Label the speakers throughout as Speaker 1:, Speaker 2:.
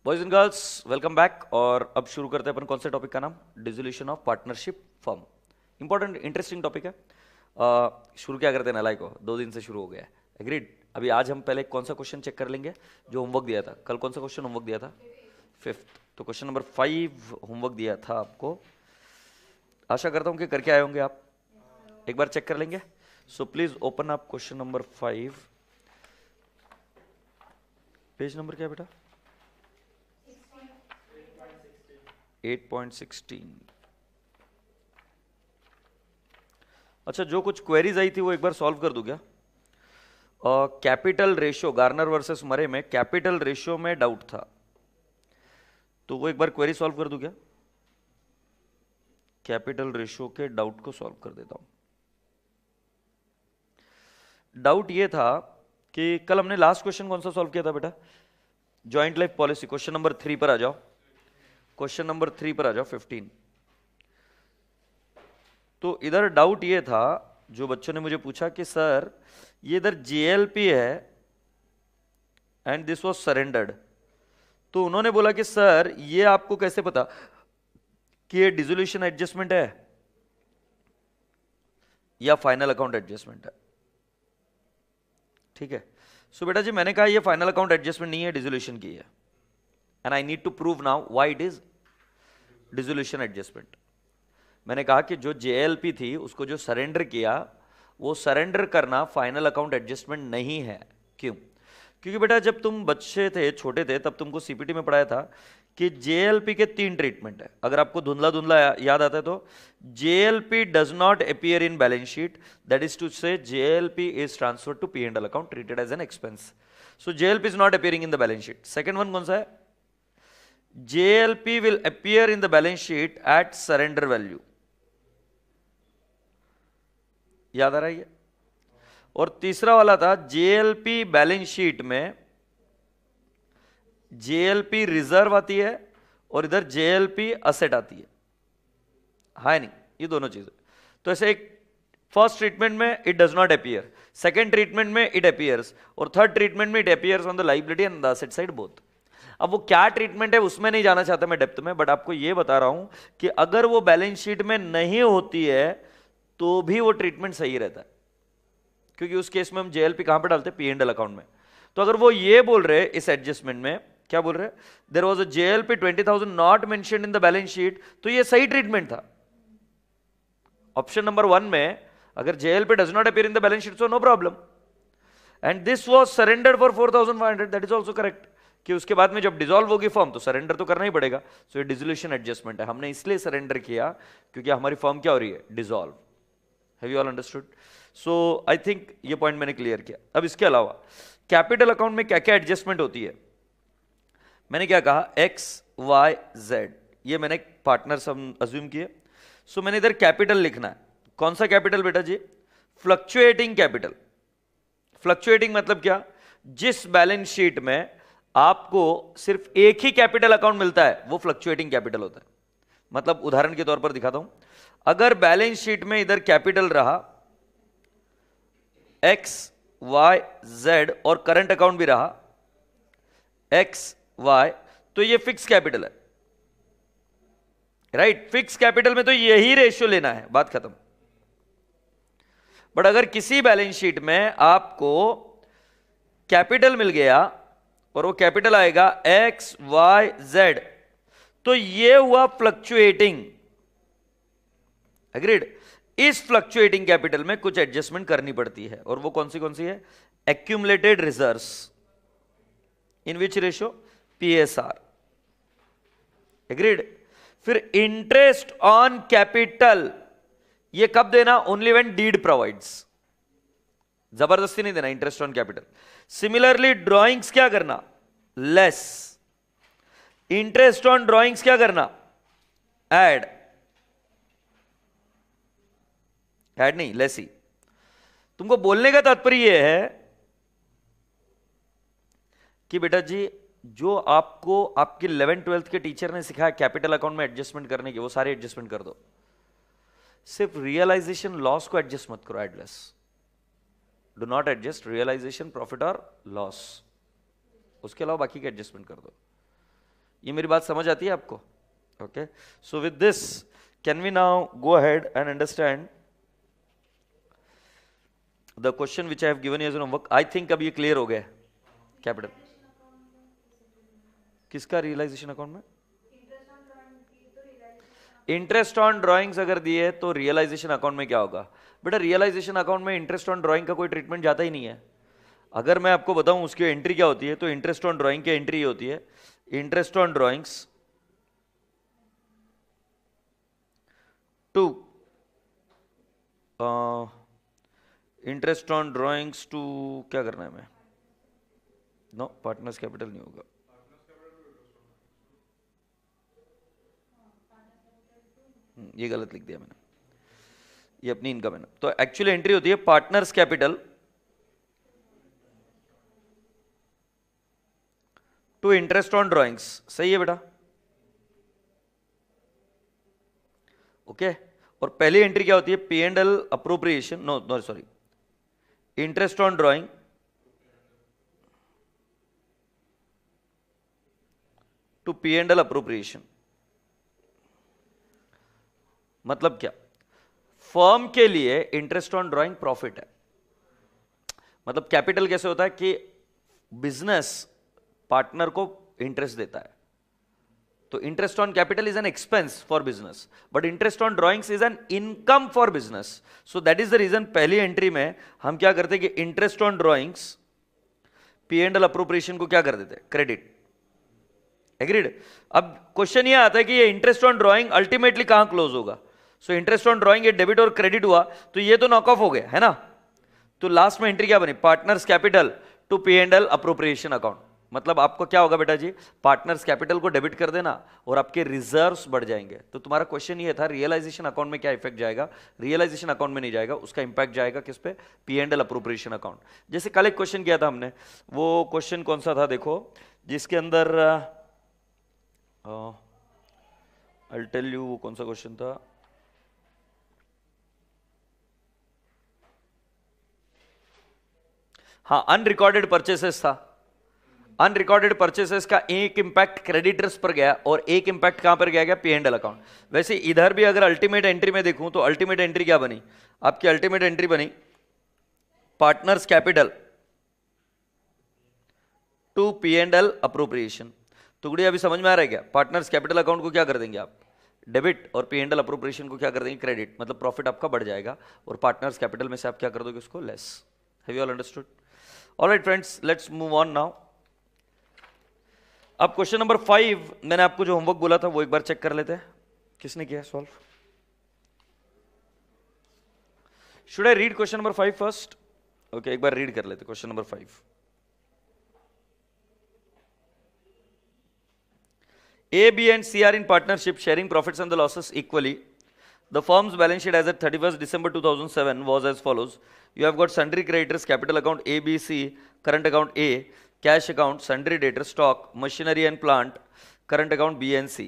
Speaker 1: Boys and girls, welcome back. और अब शुरू करते हैं अपन कौन से टॉपिक का नाम, dissolution of partnership firm. Important interesting topic है। शुरू क्या करते हैं नालायक को, 2 दिन से शुरू हो गया है। एग्रीड। अभी आज हम पहले कौन सा क्वेश्चन चेक कर लेंगे जो होमवर्क दिया था। कल कौन सा क्वेश्चन होमवर्क दिया था? 5th। तो क्वेश्चन नंबर 5 होमवर्क दिया था आपको। आशा करता हूं कि करके आए होंगे आप। एक बार चेक कर लेंगे। So please open up question number 5। Page number क्या है बेटा? 8.16। अच्छा, जो कुछ क्वेरीज आई थी वो एक बार सॉल्व कर दूं क्या? कैपिटल रेशियो, गार्नर वर्सेस मरे में कैपिटल रेशियो में डाउट था, तो वो एक बार क्वेरी सॉल्व कर दूं क्या? कैपिटल रेशियो के डाउट को सॉल्व कर देता हूं। डाउट ये था कि कल हमने लास्ट क्वेश्चन कौन सा सॉल्व किया था बेटा? Joint life policy. Question number 3 पर आ जाओ। क्वेश्चन नंबर 3 पर आ जाओ, 15। तो इधर डाउट ये था, जो बच्चों ने मुझे पूछा कि सर ये इधर जेएलपी है एंड दिस वाज सरेंडर्ड। तो उन्होंने बोला कि सर ये आपको कैसे पता कि ये डिसोल्यूशन एडजस्टमेंट है या फाइनल अकाउंट एडजस्टमेंट है? ठीक है। सो बेटा जी, मैंने कहा ये फाइनल अकाउंट एडजस्टमेंट नहीं है, डिसोल्यूशन की है। And I need to prove now why it is dissolution adjustment. मैंने कहा कि जो जेएलपी थी उसको जो सरेंडर किया, वो सरेंडर करना फाइनल अकाउंट एडजस्टमेंट नहीं है। क्यों? क्योंकि बेटा जब तुम बच्चे थे, छोटे थे, तब तुमको सीपीटी में पढ़ाया था कि जेएलपी के 3 ट्रीटमेंट है। अगर आपको धुंधला धुंधला याद आता है तो JLP does not appear in balance sheet, that is to say JLP is transfer to P and L account, treated as an expense. So JLP is not appearing in the balance sheet. Second one कौन सा है? JLP will appear in the balance sheet at surrender value। याद आ रहा है ये? और तीसरा वाला था JLP बैलेंस शीट में JLP रिजर्व आती है और इधर JLP असेट आती है। है नहीं? ये दोनों चीजें। तो ऐसे एक फर्स्ट ट्रीटमेंट में it does not appear, second treatment में इट अपीयर्स, और थर्ड ट्रीटमेंट में it appears on the liability and the asset side both. अब वो क्या ट्रीटमेंट है उसमें नहीं जाना चाहता मैं डेप्थ में, बट आपको ये बता रहा हूं कि अगर वो बैलेंस शीट में नहीं होती है तो भी वो ट्रीटमेंट सही रहता है, क्योंकि उस केस में हम जेएलपी कहां पे डालते हैं? पी एंड एल अकाउंट में। तो अगर वो ये बोल रहे इस एडजस्टमेंट में, क्या बोल रहे? There was a JLP 20,000 not mentioned in the balance sheet, तो ये सही ट्रीटमेंट था। ऑप्शन नंबर 1 में अगर JLP does not appear in the balance sheet so no problem, and this was surrendered for 4,500, that is also correct. कि उसके बाद में जब डिसॉल्व होगी फर्म तो सरेंडर तो करना ही पड़ेगा। सो ये डिसोल्यूशन एडजस्टमेंट है। हमने इसलिए सरेंडर किया क्योंकि हमारी फर्म क्या हो रही है? Dissolve. Have you all understood? So I think ये पॉइंट मैंने क्लियर किया। अब इसके अलावा कैपिटल अकाउंट में क्या क्या एडजस्टमेंट होती है? मैंने क्या कहा? एक्स वाई जेड, ये मैंने पार्टनर्स अज्यूम किए। सो मैंने इधर कैपिटल लिखना है। कौन सा कैपिटल बेटा जी? Fluctuating capital. फ्लक्चुएटिंग मतलब क्या? जिस बैलेंस शीट में आपको सिर्फ एक ही कैपिटल अकाउंट मिलता है वो फ्लक्चुएटिंग कैपिटल होता है। मतलब उदाहरण के तौर पर दिखाता हूं, अगर बैलेंस शीट में इधर कैपिटल रहा एक्स वाई जेड और करंट अकाउंट भी रहा एक्स वाई, तो ये फिक्स कैपिटल है, राइट? फिक्स कैपिटल में तो यही रेशियो लेना है, बात खत्म। बट अगर किसी बैलेंस शीट में आपको कैपिटल मिल गया और वो कैपिटल आएगा एक्स वाई जेड, तो ये हुआ फ्लक्चुएटिंग। एग्रीड? इस फ्लक्चुएटिंग कैपिटल में कुछ एडजस्टमेंट करनी पड़ती है, और वो कौन सी है? एक्यूमुलेटेड रिजर्व्स इन विच रेशियो? पीएसआर। एग्रीड? फिर इंटरेस्ट ऑन कैपिटल, ये कब देना? Only when did provides. जबरदस्ती नहीं देना interest on capital. Similarly drawings क्या करना? लेस। इंटरेस्ट ऑन ड्रॉइंग्स क्या करना? ऐड। ऐड नहीं, लेस ही। तुमको बोलने का तात्पर्य यह है कि बेटा जी जो आपको आपकी 11th-12th के टीचर ने सिखाया कैपिटल अकाउंट में एडजस्टमेंट करने की, वो सारे एडजस्टमेंट कर दो। सिर्फ रियलाइजेशन लॉस को एडजस्ट मत करो, add less. Do not adjust realization profit और लॉस, उसके अलावा बाकी के एडजस्टमेंट कर दो। ये मेरी बात समझ आती है आपको? Okay, so with this can we now go ahead and understand the question which I have given you as an homework. I think अब ये क्लियर हो गया. कैपिटल किसका रियलाइजेशन अकाउंट में? इंटरेस्ट ऑन ड्राइंग्स अगर दिए तो रियलाइजेशन अकाउंट में क्या होगा बेटा? रियलाइजेशन अकाउंट में इंटरेस्ट ऑन ड्राइंग का कोई ट्रीटमेंट जाता ही नहीं है. अगर मैं आपको बताऊं उसकी एंट्री क्या होती है, तो इंटरेस्ट ऑन ड्राइंग की एंट्री होती है interest on drawings to interest on drawings to क्या करना है? मैं नो, पार्टनर्स कैपिटल नहीं होगा. ये गलत लिख दिया मैंने, ये अपनी इनकम है ना. तो एक्चुअली एंट्री होती है partners capital to interest on drawings. सही है बेटा? ओके. और पहली एंट्री क्या होती है? P and L appropriation, no no sorry, interest on drawing to P and L appropriation. मतलब क्या? फर्म के लिए इंटरेस्ट ऑन ड्राइंग प्रॉफिट है. मतलब कैपिटल कैसे होता है कि बिजनेस पार्टनर को इंटरेस्ट देता है, तो interest on capital is an expense for business, but interest on drawings is an income for business. So that is the reason पहली एंट्री में हम क्या करते हैं कि interest on drawings P and L appropriation को क्या कर देते हैं? क्रेडिट. एग्रीड? अब क्वेश्चन ये आता है कि ये इंटरेस्ट ऑन ड्राइंग अल्टीमेटली कहां क्लोज होगा? सो इंटरेस्ट ऑन ड्राइंग ये डेबिट और क्रेडिट हुआ, तो ये तो नॉक ऑफ हो गया है ना. तो लास्ट में एंट्री क्या बनी? Partners capital to P and L appropriation account. मतलब आपको क्या होगा बेटा जी? पार्टनर्स कैपिटल को डेबिट कर देना और आपके रिजर्व्स बढ़ जाएंगे. तो तुम्हारा क्वेश्चन ये था रियलाइजेशन अकाउंट में क्या इफेक्ट जाएगा? रियलाइजेशन अकाउंट में नहीं जाएगा, उसका इंपैक्ट जाएगा किस पे? P and L appropriation account. जैसे कल एक क्वेश्चन किया था हमने, वो क्वेश्चन कौन सा था देखो, जिसके अंदर आई टेल यू वो कौन सा क्वेश्चन था. हाँ, अनरिकॉर्डेड परचेसेस था. अनरिकॉर्डेड परचेसेस का एक इंपैक्ट क्रेडिटर्स पर गया और एक इंपैक्ट कहां पर गया? P and L account. वैसे इधर भी अगर अल्टीमेट एंट्री में देखूं तो अल्टीमेट एंट्री क्या बनी? आपकी अल्टीमेट एंट्री बनी partners capital to P and L appropriation. तो गुड़ी अभी समझ में आ रहा है क्या? पार्टनर्स कैपिटल अकाउंट को क्या कर देंगे आप? डेबिट, और पी एंड एल अप्रोप्रिएशन को क्या कर देंगे? क्रेडिट. मतलब प्रॉफिट आपका बढ़ जाएगा और पार्टनर्स कैपिटल में से आप क्या कर दोगे? उसको less. Have you all understood? Alright friends, let's move on now. अब क्वेश्चन नंबर 5 मैंने आपको जो होमवर्क बोला था वो एक बार चेक कर लेते हैं. किसने किया solve? Should I read question number 5 first? Okay, एक बार रीड कर लेते question number 5. A, B and C are in partnership sharing profits and the losses equally. The firm's balance sheet as at 31st December 2007 was as follows. You have got sundry creditors, capital account A, B, C, current account A, cash account, sundry debtors, stock, machinery and plant, current account B and C.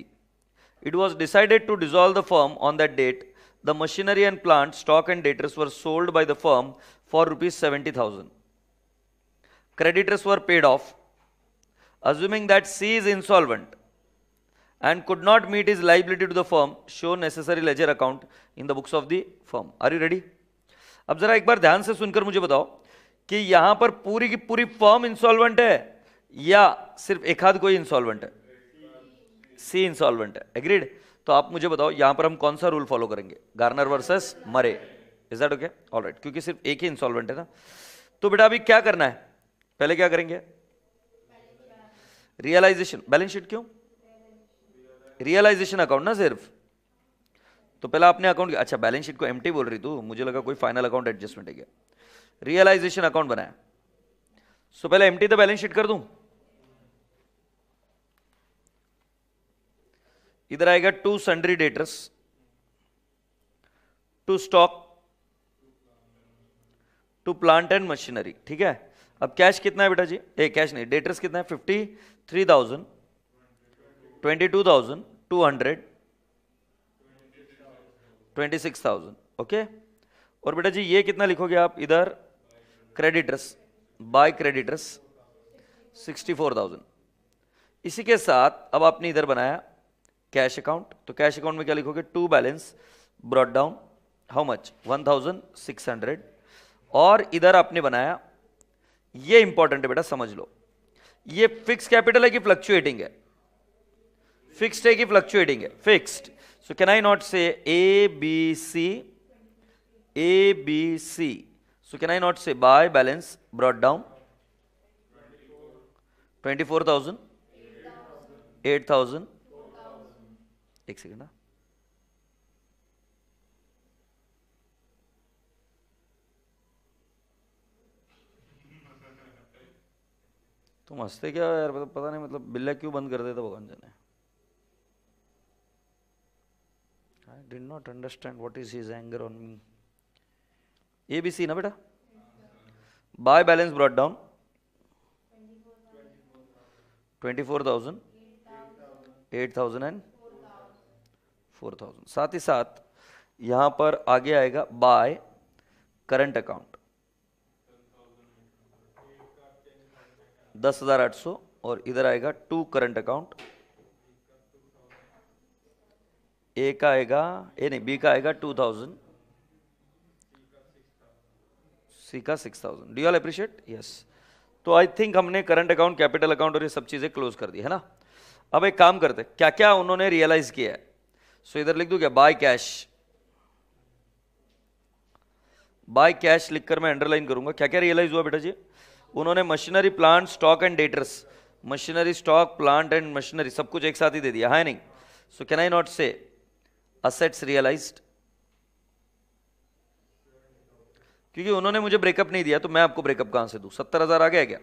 Speaker 1: It was decided to dissolve the firm on that date. The machinery and plant, stock and debtors were sold by the firm for rupees 70,000. Creditors were paid off. Assuming that C is insolvent and could not meet his liability to the firm, show necessary ledger account in the books of the firm. Are you ready? अब जरा एक बार ध्यान से सुनकर मुझे बताओ कि यहां पर पूरी की पूरी फर्म इंसॉल्वेंट है या सिर्फ एक आध कोई इंसॉल्वेंट है? सी इंसॉल्वेंट है. एग्रीड? तो आप मुझे बताओ यहां पर हम कौन सा रूल फॉलो करेंगे? Garner versus Murray. Is that okay? Alright, क्योंकि सिर्फ एक ही इंसॉल्वेंट है ना. तो बेटा अभी क्या करना है? पहले क्या करेंगे? रियलाइजेशन. बैलेंस शीट क्यों? रियलाइजेशन अकाउंट ना सिर्फ. तो पहला अपने अकाउंट, अच्छा बैलेंस शीट को एम्प्टी बोल रही तू, मुझे लगा कोई फाइनल अकाउंट एडजस्टमेंट है क्या. रियलाइजेशन अकाउंट बनाया, सो पहले एम्प्टी द बैलेंस शीट कर दूं. इधर आएगा to sundry debtors, to stock, to plant and machinery. ठीक है. अब कैश कितना है बेटा जी? कैश नहीं, डेटर्स कितना है? 53,000, 22,200, 26,000. ओके. और बेटा जी ये कितना लिखोगे आप इधर? Creditors, by creditors 64,000. इसी के साथ अब आपने इधर बनाया कैश अकाउंट, तो कैश अकाउंट में क्या लिखोगे, to balance brought down how much 1600, और इधर आपने बनाया, ये इंपॉर्टेंट है बेटा समझ लो, ये फिक्स कैपिटल है कि फ्लक्चुएटिंग है, फिक्स्ड है कि फ्लक्चुएटिंग है, fixed. So can I not say A B C, A B C, so can I not say by balance brought down 24,000, 8,000, एक सेकेंड ना, तुम हंसते क्या यार, मतलब पता नहीं, मतलब बिल्ला क्यों बंद कर देता भगवान जाने. I did not understand what is his anger on me. ABC ना बेटा, bye balance brought down 24,000, 8,000 and 4,000. साथ ही साथ यहां पर आगे आएगा बाय करंट अकाउंट 10,800, और इधर आएगा टू करंट अकाउंट, ए का आएगा, ए नहीं बी का आएगा 2,000, सी का 6,000. Do you all appreciate? Yes. तो आई थिंक हमने करंट अकाउंट, कैपिटल अकाउंट और ये सब चीजें क्लोज कर दी है ना. अब एक काम करते, क्या क्या उन्होंने रियलाइज किया है. सो इधर लिख दूं क्या, बाय कैश, बाय कैश लिखकर मैं अंडरलाइन करूंगा. क्या क्या रियलाइज हुआ बेटा जी, उन्होंने machinery, plant, stock and debtors, machinery, stock, plant and machinery सब कुछ एक साथ ही दे दिया है नहीं. सो कैन आई नॉट से असेट्स रियलाइज्ड, क्योंकि उन्होंने मुझे ब्रेकअप नहीं दिया तो मैं आपको ब्रेकअप कहां से दूं. 70,000 आ गया क्या.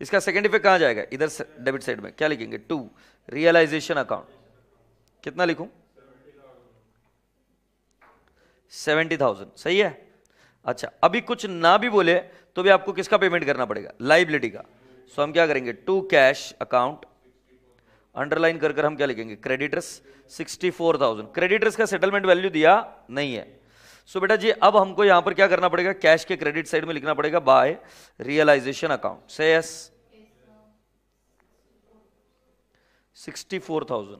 Speaker 1: इसका सेकंड इफेक्ट कहां जाएगा, इधर डेबिट साइड में क्या लिखेंगे, टू रियलाइजेशन अकाउंट. कितना लिखूं, 70,000. सही है. अच्छा, अभी कुछ ना भी बोले तो भी आपको किसका पेमेंट करना पड़ेगा, लाइबिलिटी का. सो हम क्या करेंगे, टू कैश अकाउंट, अंडरलाइन कर कर हम क्या लिखेंगे, क्रेडिटर्स 64,000. क्रेडिटर्स का सेटलमेंट वैल्यू दिया नहीं है. सो बेटा जी अब हमको यहां पर क्या करना पड़ेगा, कैश के क्रेडिट साइड में लिखना पड़ेगा बाय रियलाइजेशन अकाउंट. से यस 64,000.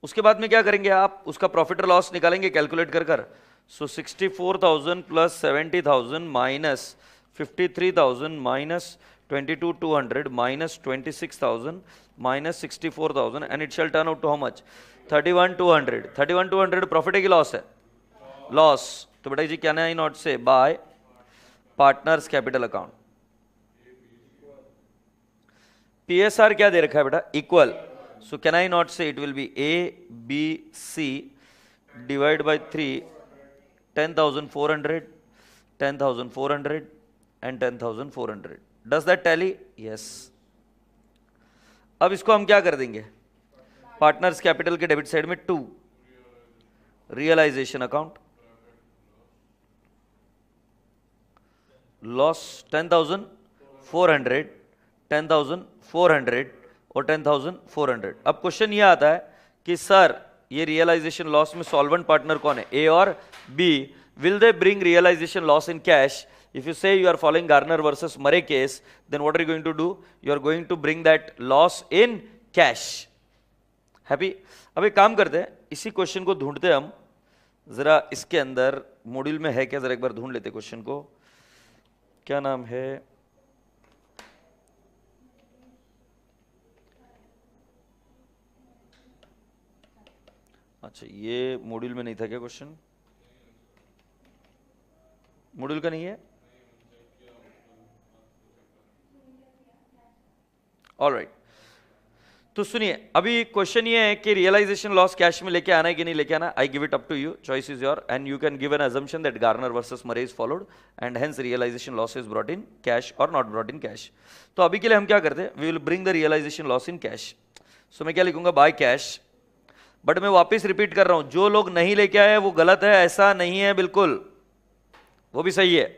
Speaker 1: उसके बाद में क्या करेंगे आप, उसका प्रॉफिट और लॉस निकालेंगे कैलकुलेट कर कर. सो 64,000 plus 70,000 minus 53,000 minus 22,200 minus 26,000 minus 64,000 and it shall turn out to how much, 31,200. 31,200 profit है कि लॉस है, लॉस. तो बेटा जी क्या I not say by partners capital account. PSR क्या दे रखा है बेटा, equal. So can I not say it will be A B C divide by 3, 10,400, 10,400 and 10,400. Does that tally? Yes. अब इसको हम क्या कर देंगे, पार्टनर्स कैपिटल के डेबिट साइड में टू रियलाइजेशन अकाउंट, लॉस 10,400, 10,400 और 10,400. अब क्वेश्चन ये आता है कि सर ये रियलाइजेशन लॉस में सॉल्वेंट पार्टनर कौन है, ए और B. Will they bring realization loss in cash? If you say you are following Garner versus Murray case, then what are you going to do? You are going to bring that loss in cash. Happy? अब एक काम करते हैं, इसी question को ढूंढते हैं हम जरा, इसके अंदर मॉड्यूल में है क्या, जरा एक बार ढूंढ लेते क्वेश्चन को. क्या नाम है, अच्छा ये मॉड्यूल में नहीं था क्या क्वेश्चन, मॉड्यूल का नहीं है. ऑलराइट, तो सुनिए अभी क्वेश्चन ये है कि रियलाइजेशन लॉस कैश में लेके आना है कि नहीं लेके आना. I give it up to you, choice is your and you can give an assumption that Garner versus Murray is followed and hence realization loss is brought in cash और not brought in cash. तो अभी के लिए हम क्या करते हैं, we will bring the realization loss in cash. So मैं क्या लिखूंगा, बाय कैश. बट मैं वापस रिपीट कर रहा हूं, जो लोग नहीं लेके आए वो गलत है, ऐसा नहीं है बिल्कुल, वो भी सही है.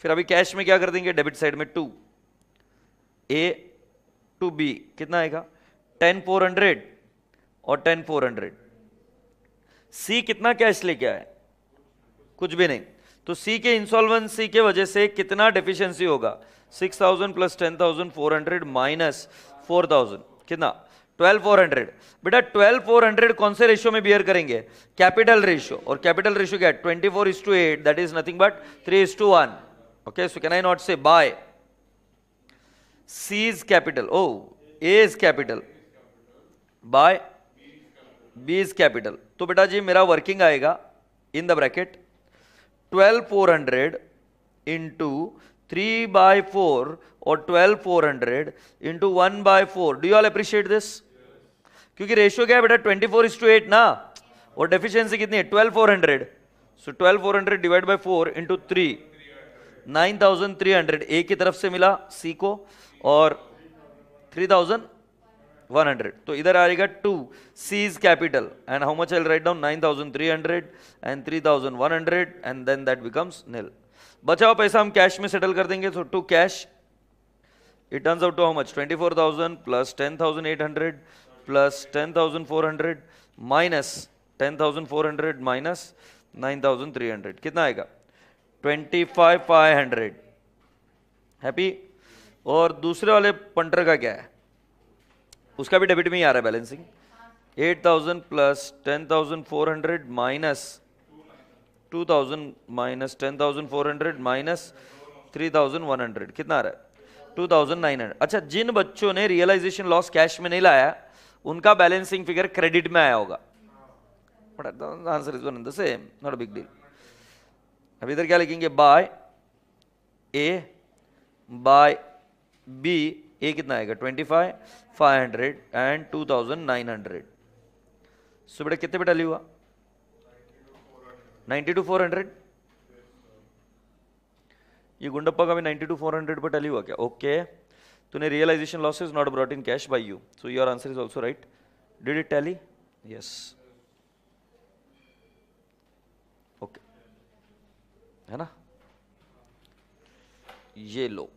Speaker 1: फिर अभी कैश में क्या कर देंगे, डेबिट साइड में टू ए टू बी, कितना आएगा 10,400 और 10,400. सी कितना कैश लेके आए, कुछ भी नहीं. तो सी के इंसॉल्वेंसी के वजह से कितना डेफिशिएंसी होगा, 6,000 प्लस 10,400 माइनस 4000 कितना 12400। बेटा 12400 कौन से रेशियो में बियर करेंगे? Capital ratio. और कैपिटल रेशियो क्या है? 24:8, that is nothing but 3:1। Okay, so can I not say bye C is capital, oh A is capital by B is capital। तो बेटा जी मेरा वर्किंग आएगा इन द ब्रैकेट 12400 इंटू 3/4 और 12400 into 1/4। Do you all appreciate this? क्योंकि ratio क्या है बेटा 24:8 ना, और डेफिशिएंसी कितनी है 12400। सो 12400 डिवाइड बाय 4 इंटू 3, 9300 ए की तरफ से मिला सी को और 3100। तो इधर आएगा 2 C is capital and how much I'll write down 9300 and 3100 and then that becomes nil। बचा हुआ पैसा हम कैश में सेटल कर देंगे। तो to cash it turns out to how much? 24,000 plus 10,800 plus 10,400 minus 10,400 minus 9,300 कितना आएगा? 25,500। हैप्पी? और दूसरे वाले पंटर का क्या है? उसका भी डेबिट में ही आ रहा है balancing. 8,000 plus 10,400 minus 2,000 minus 10,400 minus 3,100 कितना आ रहा है? 2,900। अच्छा, जिन बच्चों ने रियलाइजेशन लॉस कैश में नहीं लाया उनका बैलेंसिंग फिगर क्रेडिट में आया होगा। But the answer is one the same, not a big deal. अब इधर क्या लिखेंगे? बाय ए बाय बी। ए कितना आएगा? 25,500 एंड 2,900। सो बेटा कितने पे टैली हुआ? 92,400। ये गुंडप्पा का भी 92,400 पर टैली हुआ क्या? ओके, तूने realization losses not brought in cash by you, so your answer is also right. Did it tally? Yes. Okay, है ना? ये लो,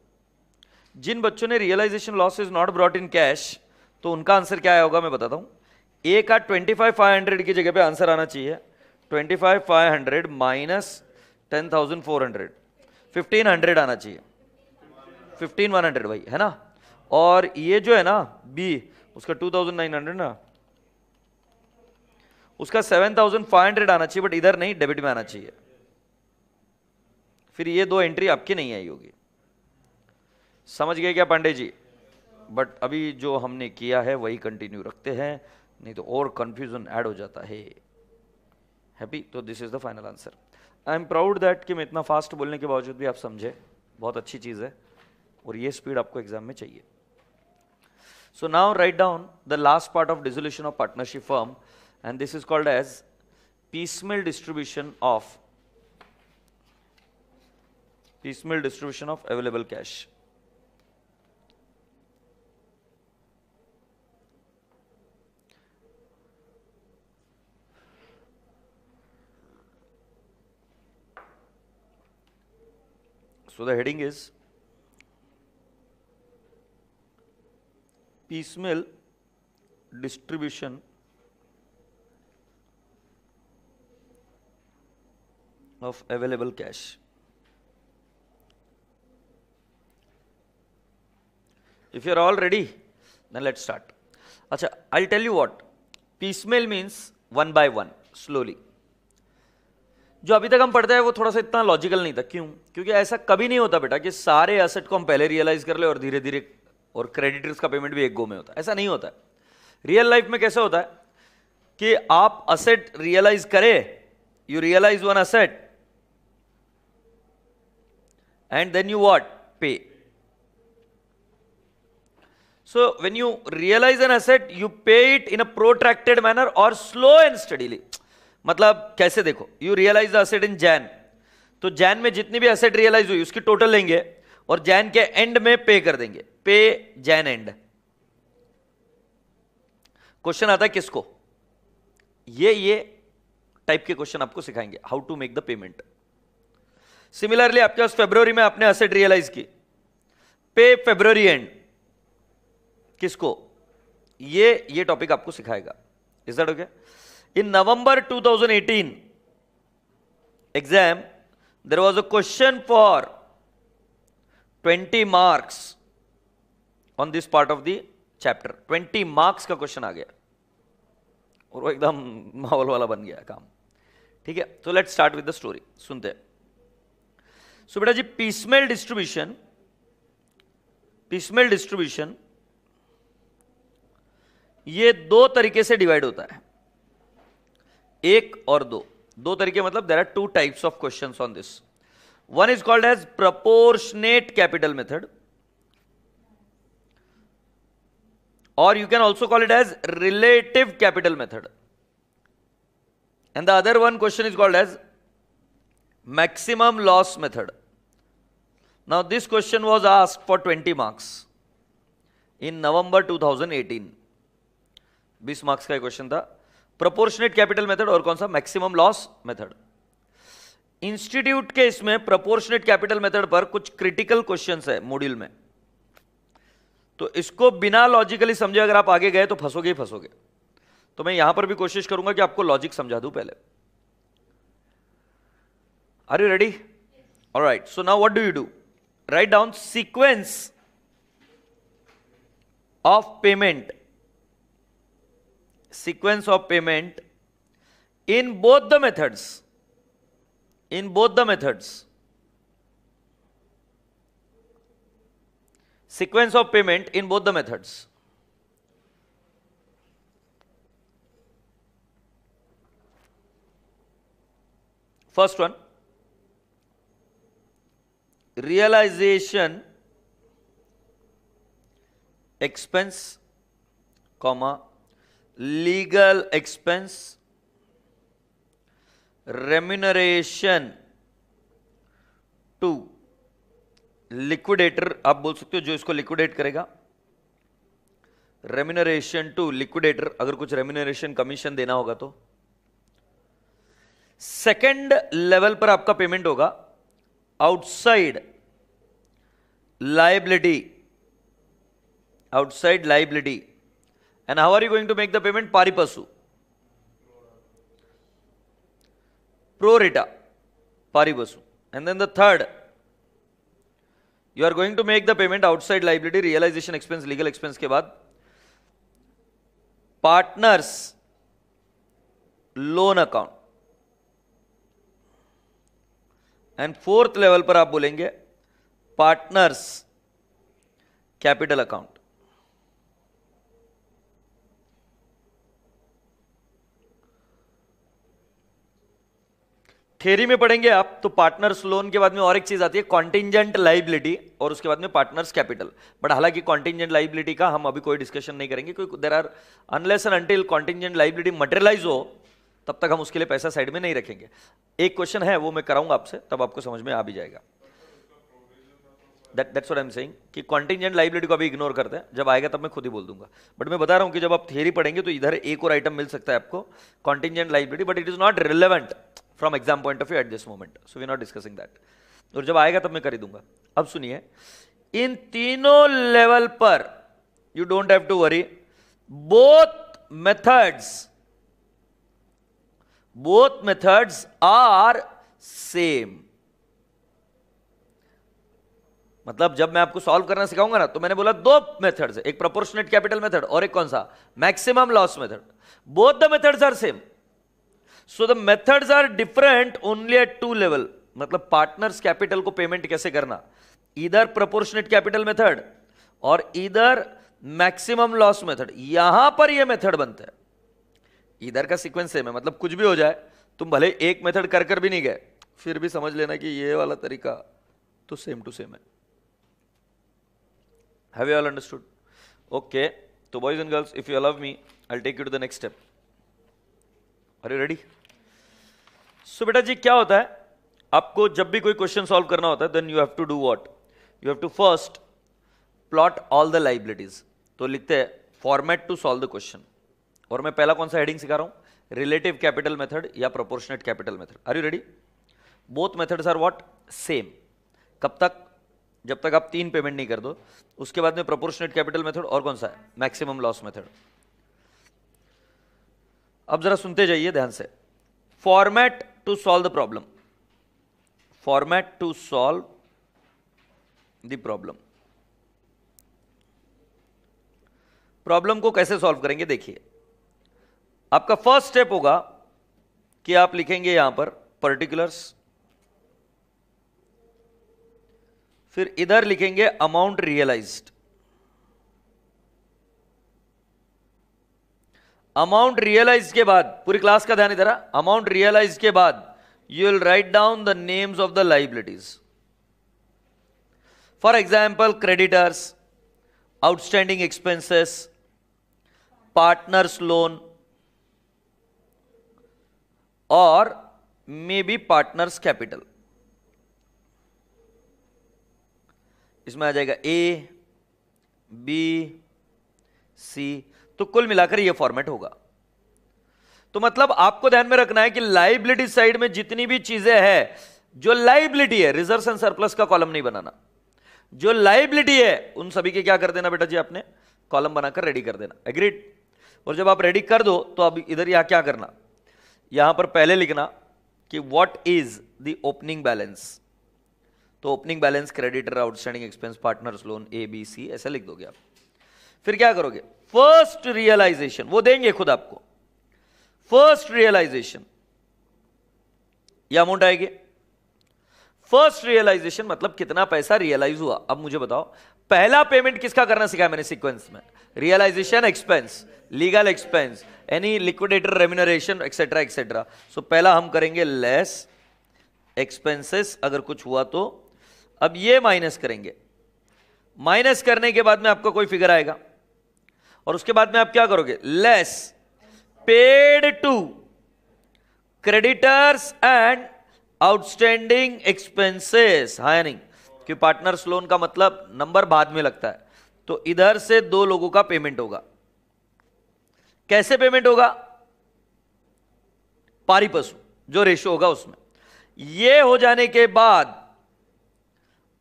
Speaker 1: जिन बच्चों ने realization loss is not brought in cash तो उनका आंसर क्या आया होगा मैं बताता हूं। ए का 25,500 की जगह पे आंसर आना चाहिए 25,500 माइनस 10,400, 1,500 आना चाहिए। 1,500 भाई, है ना? और ये जो है ना बी, उसका 2,900 ना, उसका 7,500 आना चाहिए, बट इधर नहीं, डेबिट में आना चाहिए। फिर ये दो एंट्री आपकी नहीं आई होगी। समझ गए क्या पांडे जी? बट अभी जो हमने किया है वही कंटिन्यू रखते हैं, नहीं तो और कंफ्यूजन ऐड हो जाता है। हैप्पी? तो this is the final answer. I am proud that कि मैं इतना फास्ट बोलने के बावजूद भी आप समझे, बहुत अच्छी चीज है, और ये स्पीड आपको एग्जाम में चाहिए। So now write down the last part of dissolution of partnership firm, and this is called as piecemeal distribution of available cash। So the heading is piecemeal distribution of available cash। If you are all ready, then let's start। अच्छा, I'll tell you what piecemeal means, one by one, slowly। जो अभी तक हम पढ़ते हैं वो थोड़ा सा इतना लॉजिकल नहीं था। क्यों? क्योंकि ऐसा कभी नहीं होता बेटा कि सारे एसेट को हम पहले रियलाइज कर ले और धीरे धीरे, और क्रेडिटर्स का पेमेंट भी एक गो में होता है, ऐसा नहीं होता है। रियल लाइफ में कैसे होता है कि आप असेट रियलाइज करें, you realize one asset and then you what? Pay. So when you realize an asset you pay it in a protracted manner और स्लो एंड स्टडीली। मतलब कैसे? देखो, you realize the asset in जैन, तो जैन में जितनी भी असेट रियलाइज हुई उसकी टोटल लेंगे और जैन के एंड में पे कर देंगे, पे जैन एंड। क्वेश्चन आता है किसको? ये टाइप के क्वेश्चन आपको सिखाएंगे, how to make the payment. Similarly आपके पास फरवरी में आपने असेट रियलाइज की, पे फरवरी एंड, किसको? ये टॉपिक आपको सिखाएगा। Is that okay? In November 2018 exam, there was a question for 20 marks on this part of the chapter, 20 marks का क्वेश्चन आ गया और वो एकदम माहौल वाला बन गया काम। ठीक है, तो let's start with the story, सुनते हैं। सो बेटा जी, पीसमेल डिस्ट्रीब्यूशन ये दो तरीके से डिवाइड होता है, एक और दो तरीके, मतलब there are two types of questions on this. One is called as proportionate capital method, or you can also call it as relative capital method, and the other one question is called as maximum loss method. Now this question was asked for 20 marks in November 2018. 20 marks का question था, proportionate capital method और कौन सा, maximum loss method. Institute के इसमें proportionate capital method पर कुछ critical questions है मॉड्यूल में, तो इसको बिना लॉजिकली समझे अगर आप आगे गए तो फंसोगे ही फंसोगे। तो मैं यहां पर भी कोशिश करूंगा कि आपको लॉजिक समझा दूं पहले। Are you ready? Alright, so now what do you do? Write down sequence of payment, sequence of payment in both the methods, sequence of payment in both the methods. First one, realization expense, comma, legal expense, remuneration to liquidator, आप बोल सकते हो जो इसको liquidate करेगा, remuneration to liquidator, अगर कुछ remuneration commission देना होगा तो। सेकेंड लेवल पर आपका पेमेंट होगा outside liability, and how are you going to make the payment? Pari passu, pro rata, pari passu. And then the third, you are going to make the payment outside liability, realization expense, legal expense के बाद partners loan account, and fourth level पर आप बोलेंगे partners capital account। Theory में पढ़ेंगे आप तो partners loan के बाद में और एक चीज आती है कॉन्टिंजेंट लाइबिलिटी, और उसके बाद में पार्टनर्स कैपिटल। बट हालांकि कॉन्टिंजेंट लाइबिलिटी का हम अभी कोई डिस्कशन नहीं करेंगे, क्योंकि there are unless and until contingent liability materialize हो तब तक हम उसके लिए पैसा साइड में नहीं रखेंगे। एक क्वेश्चन है वो मैं कराऊंगा आपसे, तब आपको समझ में आ भी जाएगा। That's what I am saying कि कॉन्टिंजेंट लाइबिलिटी को अभी इग्नोर करते हैं, जब आएगा तब मैं खुद ही बोल दूंगा। बट मैं बता रहा हूं कि जब आप थियरी पढ़ेंगे तो इधर एक और आइटम मिल सकता है आपको, contingent liability, but it is not relevant from exam point of view at this moment, so we not discussing that. और जब आएगा तब मैं कर ही दूंगा। अब सुनिए, इन तीनों लेवल पर you don't have to worry, both methods are same. मतलब जब मैं आपको सॉल्व करना सिखाऊंगा ना, तो मैंने बोला दो मेथड्स है, एक प्रोपोर्शनेट कैपिटल मेथड और एक कौन सा, maximum loss method. Both the methods are same, so the methods are different only at two level. मतलब पार्टनर्स कैपिटल को पेमेंट कैसे करना, इधर प्रोपोर्शनेट कैपिटल मेथड और इधर मैक्सिमम लॉस मेथड, यहां पर ये मेथड बनते हैं। इधर का सीक्वेंस सेम है, मतलब कुछ भी हो जाए, तुम भले एक मेथड कर भी नहीं गए, फिर भी समझ लेना कि ये वाला तरीका तो सेम टू सेम है। Have you all understood? Okay, so boys and girls, if you allow me, I'll take you to the next step. Are you ready? So बेटा जी क्या होता है, आपको जब भी कोई क्वेश्चन सॉल्व करना होता है, then you have to do what? You have to first plot all the liabilities. तो लिखते हैं format to solve the question, और मैं पहला कौन सा हेडिंग सिखा रहा हूं, रिलेटिव कैपिटल मेथड या proportionate capital method. Are you ready? Both methods are what, same. कब तक, जब तक आप 3 पेमेंट नहीं कर दो। उसके बाद में प्रोपोर्शनेट कैपिटल मेथड और कौन सा है, मैक्सिमम लॉस मेथड। अब जरा सुनते जाइए ध्यान से। Format to solve the problem, format to solve the problem. Problem को कैसे सॉल्व करेंगे देखिए, आपका फर्स्ट स्टेप होगा कि आप लिखेंगे यहां पर पर्टिकुलर्स, फिर इधर लिखेंगे अमाउंट रियलाइज्ड। अमाउंट रियलाइज के बाद, पूरी क्लास का ध्यान इधर, अमाउंट रियलाइज के बाद you will write down the names of the liabilities. For example creditors, outstanding expenses, partners loan और मे बी पार्टनर्स कैपिटल। इसमें आ जाएगा ए, बी, सी, तो कुल मिलाकर यह फॉर्मेट होगा। तो मतलब आपको ध्यान में रखना है कि लाइबिलिटी साइड में जितनी भी चीजें हैं, जो लाइबिलिटी है, रिजर्व्स एंड सरप्लस का कॉलम नहीं बनाना, जो लाइबिलिटी है उन सभी के क्या कर देना बेटा जी, आपने कॉलम बनाकर रेडी कर देना। एग्रीड? और जब आप रेडी कर दो तो अब इधर यहां क्या करना, यहां पर पहले लिखना कि what is the opening balance. तो opening balance creditor, outstanding expense, partners loan, A B C, ऐसा लिख दोगे आप। फिर क्या करोगे, फर्स्ट रियलाइजेशन, वो देंगे खुद आपको, फर्स्ट रियलाइजेशन ये अमाउंट आएगी। फर्स्ट रियलाइजेशन मतलब कितना पैसा रियलाइज हुआ। अब मुझे बताओ, पहला पेमेंट किसका करना सिखाया मैंने सीक्वेंस में, realization expense, legal expense, any liquidator remuneration etcetera etcetera. So पहला हम करेंगे लेस एक्सपेंसेस, अगर कुछ हुआ तो। अब ये माइनस करेंगे, माइनस करने के बाद में आपका कोई फिगर आएगा और उसके बाद में आप क्या करोगे, less paid to creditors and outstanding expenses. हाँ या नहीं, कि पार्टनर्स लोन का मतलब नंबर बाद में लगता है, तो इधर से दो लोगों का पेमेंट होगा। कैसे पेमेंट होगा, पारी पशु जो रेशो होगा उसमें। ये हो जाने के बाद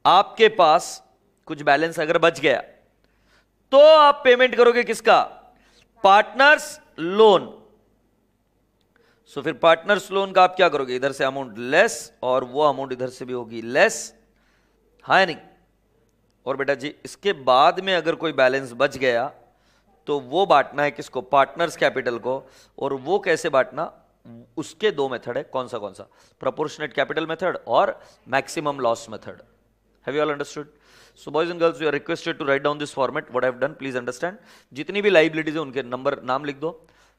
Speaker 1: आपके पास कुछ बैलेंस अगर बच गया तो आप पेमेंट करोगे किसका, पार्टनर्स लोन। सो फिर पार्टनर्स लोन का आप क्या करोगे, इधर से अमाउंट लेस और वो अमाउंट इधर से भी होगी लेस। हाँ नहीं, और बेटा जी इसके बाद में अगर कोई बैलेंस बच गया तो वो बांटना है किसको, पार्टनर्स कैपिटल को। और वो कैसे बांटना, उसके दो मेथड है, कौन सा, प्रोपोर्शनेट कैपिटल मेथड और maximum loss method. Have you all understood? So boys and girls, you are requested to write down this format what I have done, please understand. जितनी भी लाइबिलिटीज है उनके नंबर, नाम लिख दो।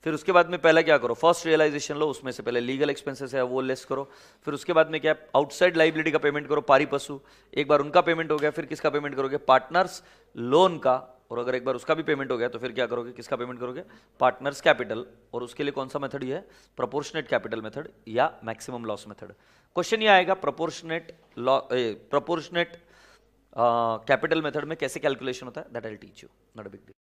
Speaker 1: फिर उसके बाद में पहले क्या करो, फर्स्ट रियलाइजेशन लो, उसमें से पहले लीगल एक्सपेंसेस है वो लेस करो। फिर उसके बाद में क्या, आउटसाइड लाइबिलिटी का पेमेंट करो, पारी पशु। एक बार उनका पेमेंट हो गया, फिर किसका पेमेंट करोगे, पार्टनर्स लोन का। और अगर एक बार उसका भी पेमेंट हो गया तो फिर क्या करोगे, किसका पेमेंट करोगे, पार्टनर्स कैपिटल। और उसके लिए कौन सा मेथड ये है, प्रोपोर्शनेट कैपिटल मेथड या मैक्सिमम लॉस मेथड। क्वेश्चन ये आएगा प्रोपोर्शनेट कैपिटल मेथड में कैसे कैलकुलेशन होता है, that I will teach you, not a big deal.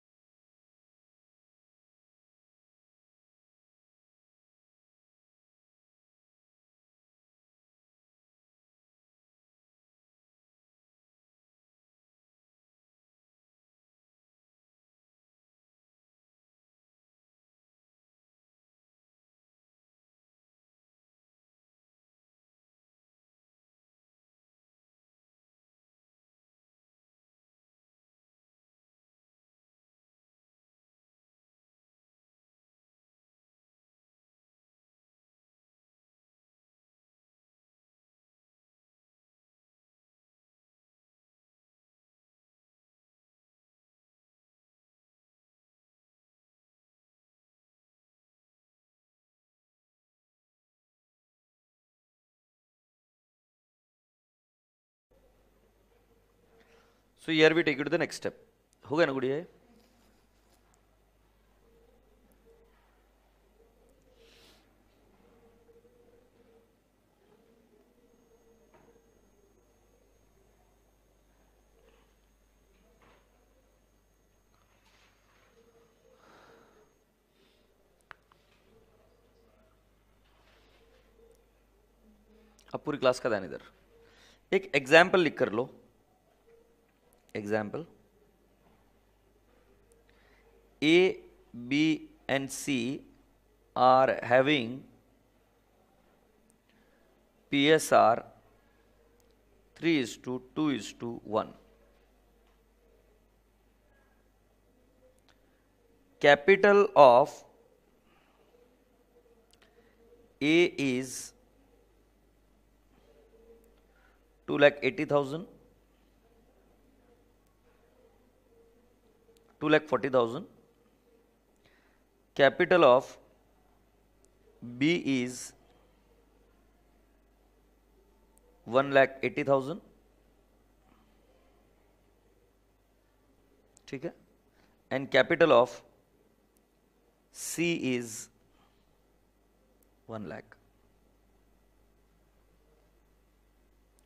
Speaker 1: So here we take it to the next step. हो गया ना गुड़िया ये? अब पूरी क्लास का ध्यान इधर, एक एग्जाम्पल लिख कर लो। Example, A, B and C are having PSR 3:2:1. capital of A is 2,80,000, 2,40,000. Capital of B is 1,80,000. ठीक है, and capital of C is 1 lakh.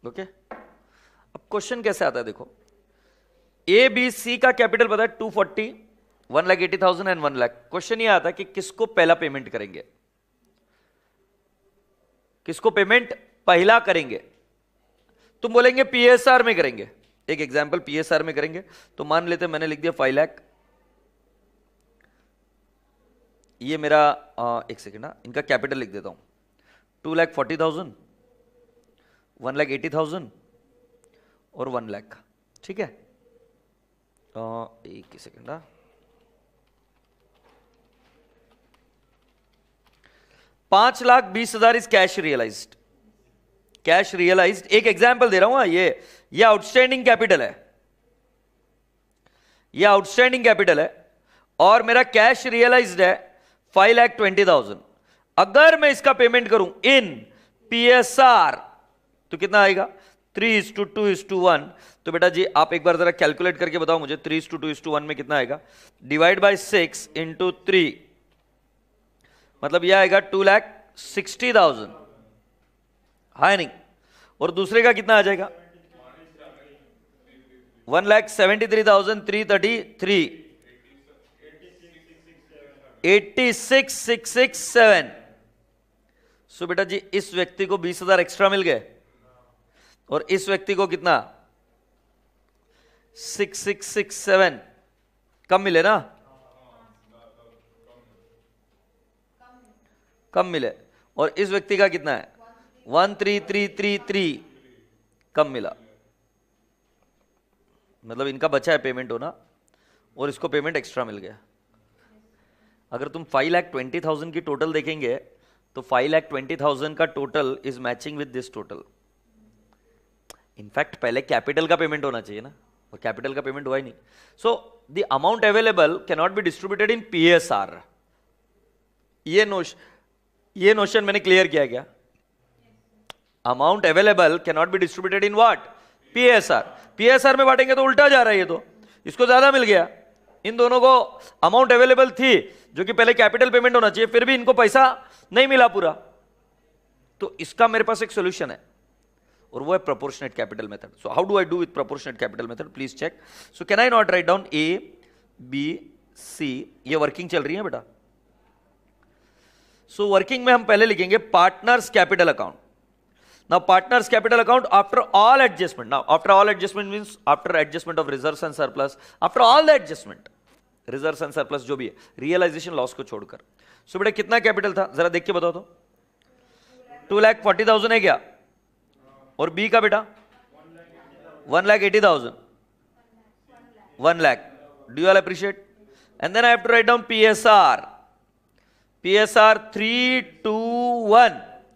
Speaker 1: Okay, अब क्वेश्चन कैसे आता है देखो, ए बी सी का कैपिटल पता है 240, 1,80,000 एंड 1 लाख. क्वेश्चन ये आता है कि किसको पहला पेमेंट करेंगे, किसको पेमेंट पहला करेंगे. तुम बोलेंगे पीएसआर में करेंगे. एक एग्जांपल पीएसआर में करेंगे तो मान लेते मैंने लिख दिया 5 लाख. ये मेरा एक सेकेंड ना, इनका कैपिटल लिख देता हूं, 2,40,000, 1,80,000 और 1 लाख. ठीक है, एक सेकेंड ना, 5,20,000 is cash realized. Cash realized, एक एग्जांपल दे रहा हूं. ये आउटस्टैंडिंग कैपिटल है, ये आउटस्टैंडिंग कैपिटल है और मेरा कैश रियलाइज्ड है 5,20,000. अगर मैं इसका पेमेंट करूं इन पीएसआर तो कितना आएगा, 3:2:1. तो बेटा जी आप एक बार जरा कैलकुलेट करके बताओ मुझे, 3:2:1 में कितना आएगा. डिवाइड बाय 6 इंटू 3, मतलब यह आएगा 2,60,000. है नहीं. और दूसरे का कितना आ जाएगा, 1,73,333, 86,667. सो बेटा जी इस व्यक्ति को 20,000 एक्स्ट्रा मिल गए और इस व्यक्ति को कितना, 6,667 कम मिले ना, कम मिले. और इस व्यक्ति का कितना है, 13,333 कम मिला. मतलब इनका बचा है पेमेंट होना और इसको पेमेंट एक्स्ट्रा मिल गया. अगर तुम 5,20,000 की टोटल देखेंगे तो 5,20,000 का total is matching with this total. In fact पहले कैपिटल का पेमेंट होना चाहिए ना, और कैपिटल का पेमेंट हुआ ही नहीं. So the amount available can not be distributed in PSR. ये नोशन मैंने क्लियर किया क्या. Amount available can not be distributed in what, PSR. PSR में बांटेंगे तो उल्टा जा रहा है ये, तो इसको ज्यादा मिल गया. इन दोनों को अमाउंट अवेलेबल थी जो कि पहले कैपिटल पेमेंट होना चाहिए, फिर भी इनको पैसा नहीं मिला पूरा. तो इसका मेरे पास एक सॉल्यूशन है और वो है proportionate capital method. So how do I do with proportionate capital method, please check. So can I not write down A B C, ये वर्किंग चल रही है बेटा. सो वर्किंग में हम पहले लिखेंगे partners capital account. Now partners capital account after all adjustment. Now after all adjustment means after adjustment of reserves and surplus, after all the adjustment, reserves and surplus जो भी है, realization loss को छोड़कर. So बेटा कितना capital था जरा देख के बताओ तो, 2,40,000 है क्या, और बी का बेटा 1,80,000, 1 lakh. Do you all appreciate? And then I have to write down PSR. PSR 3:2:1.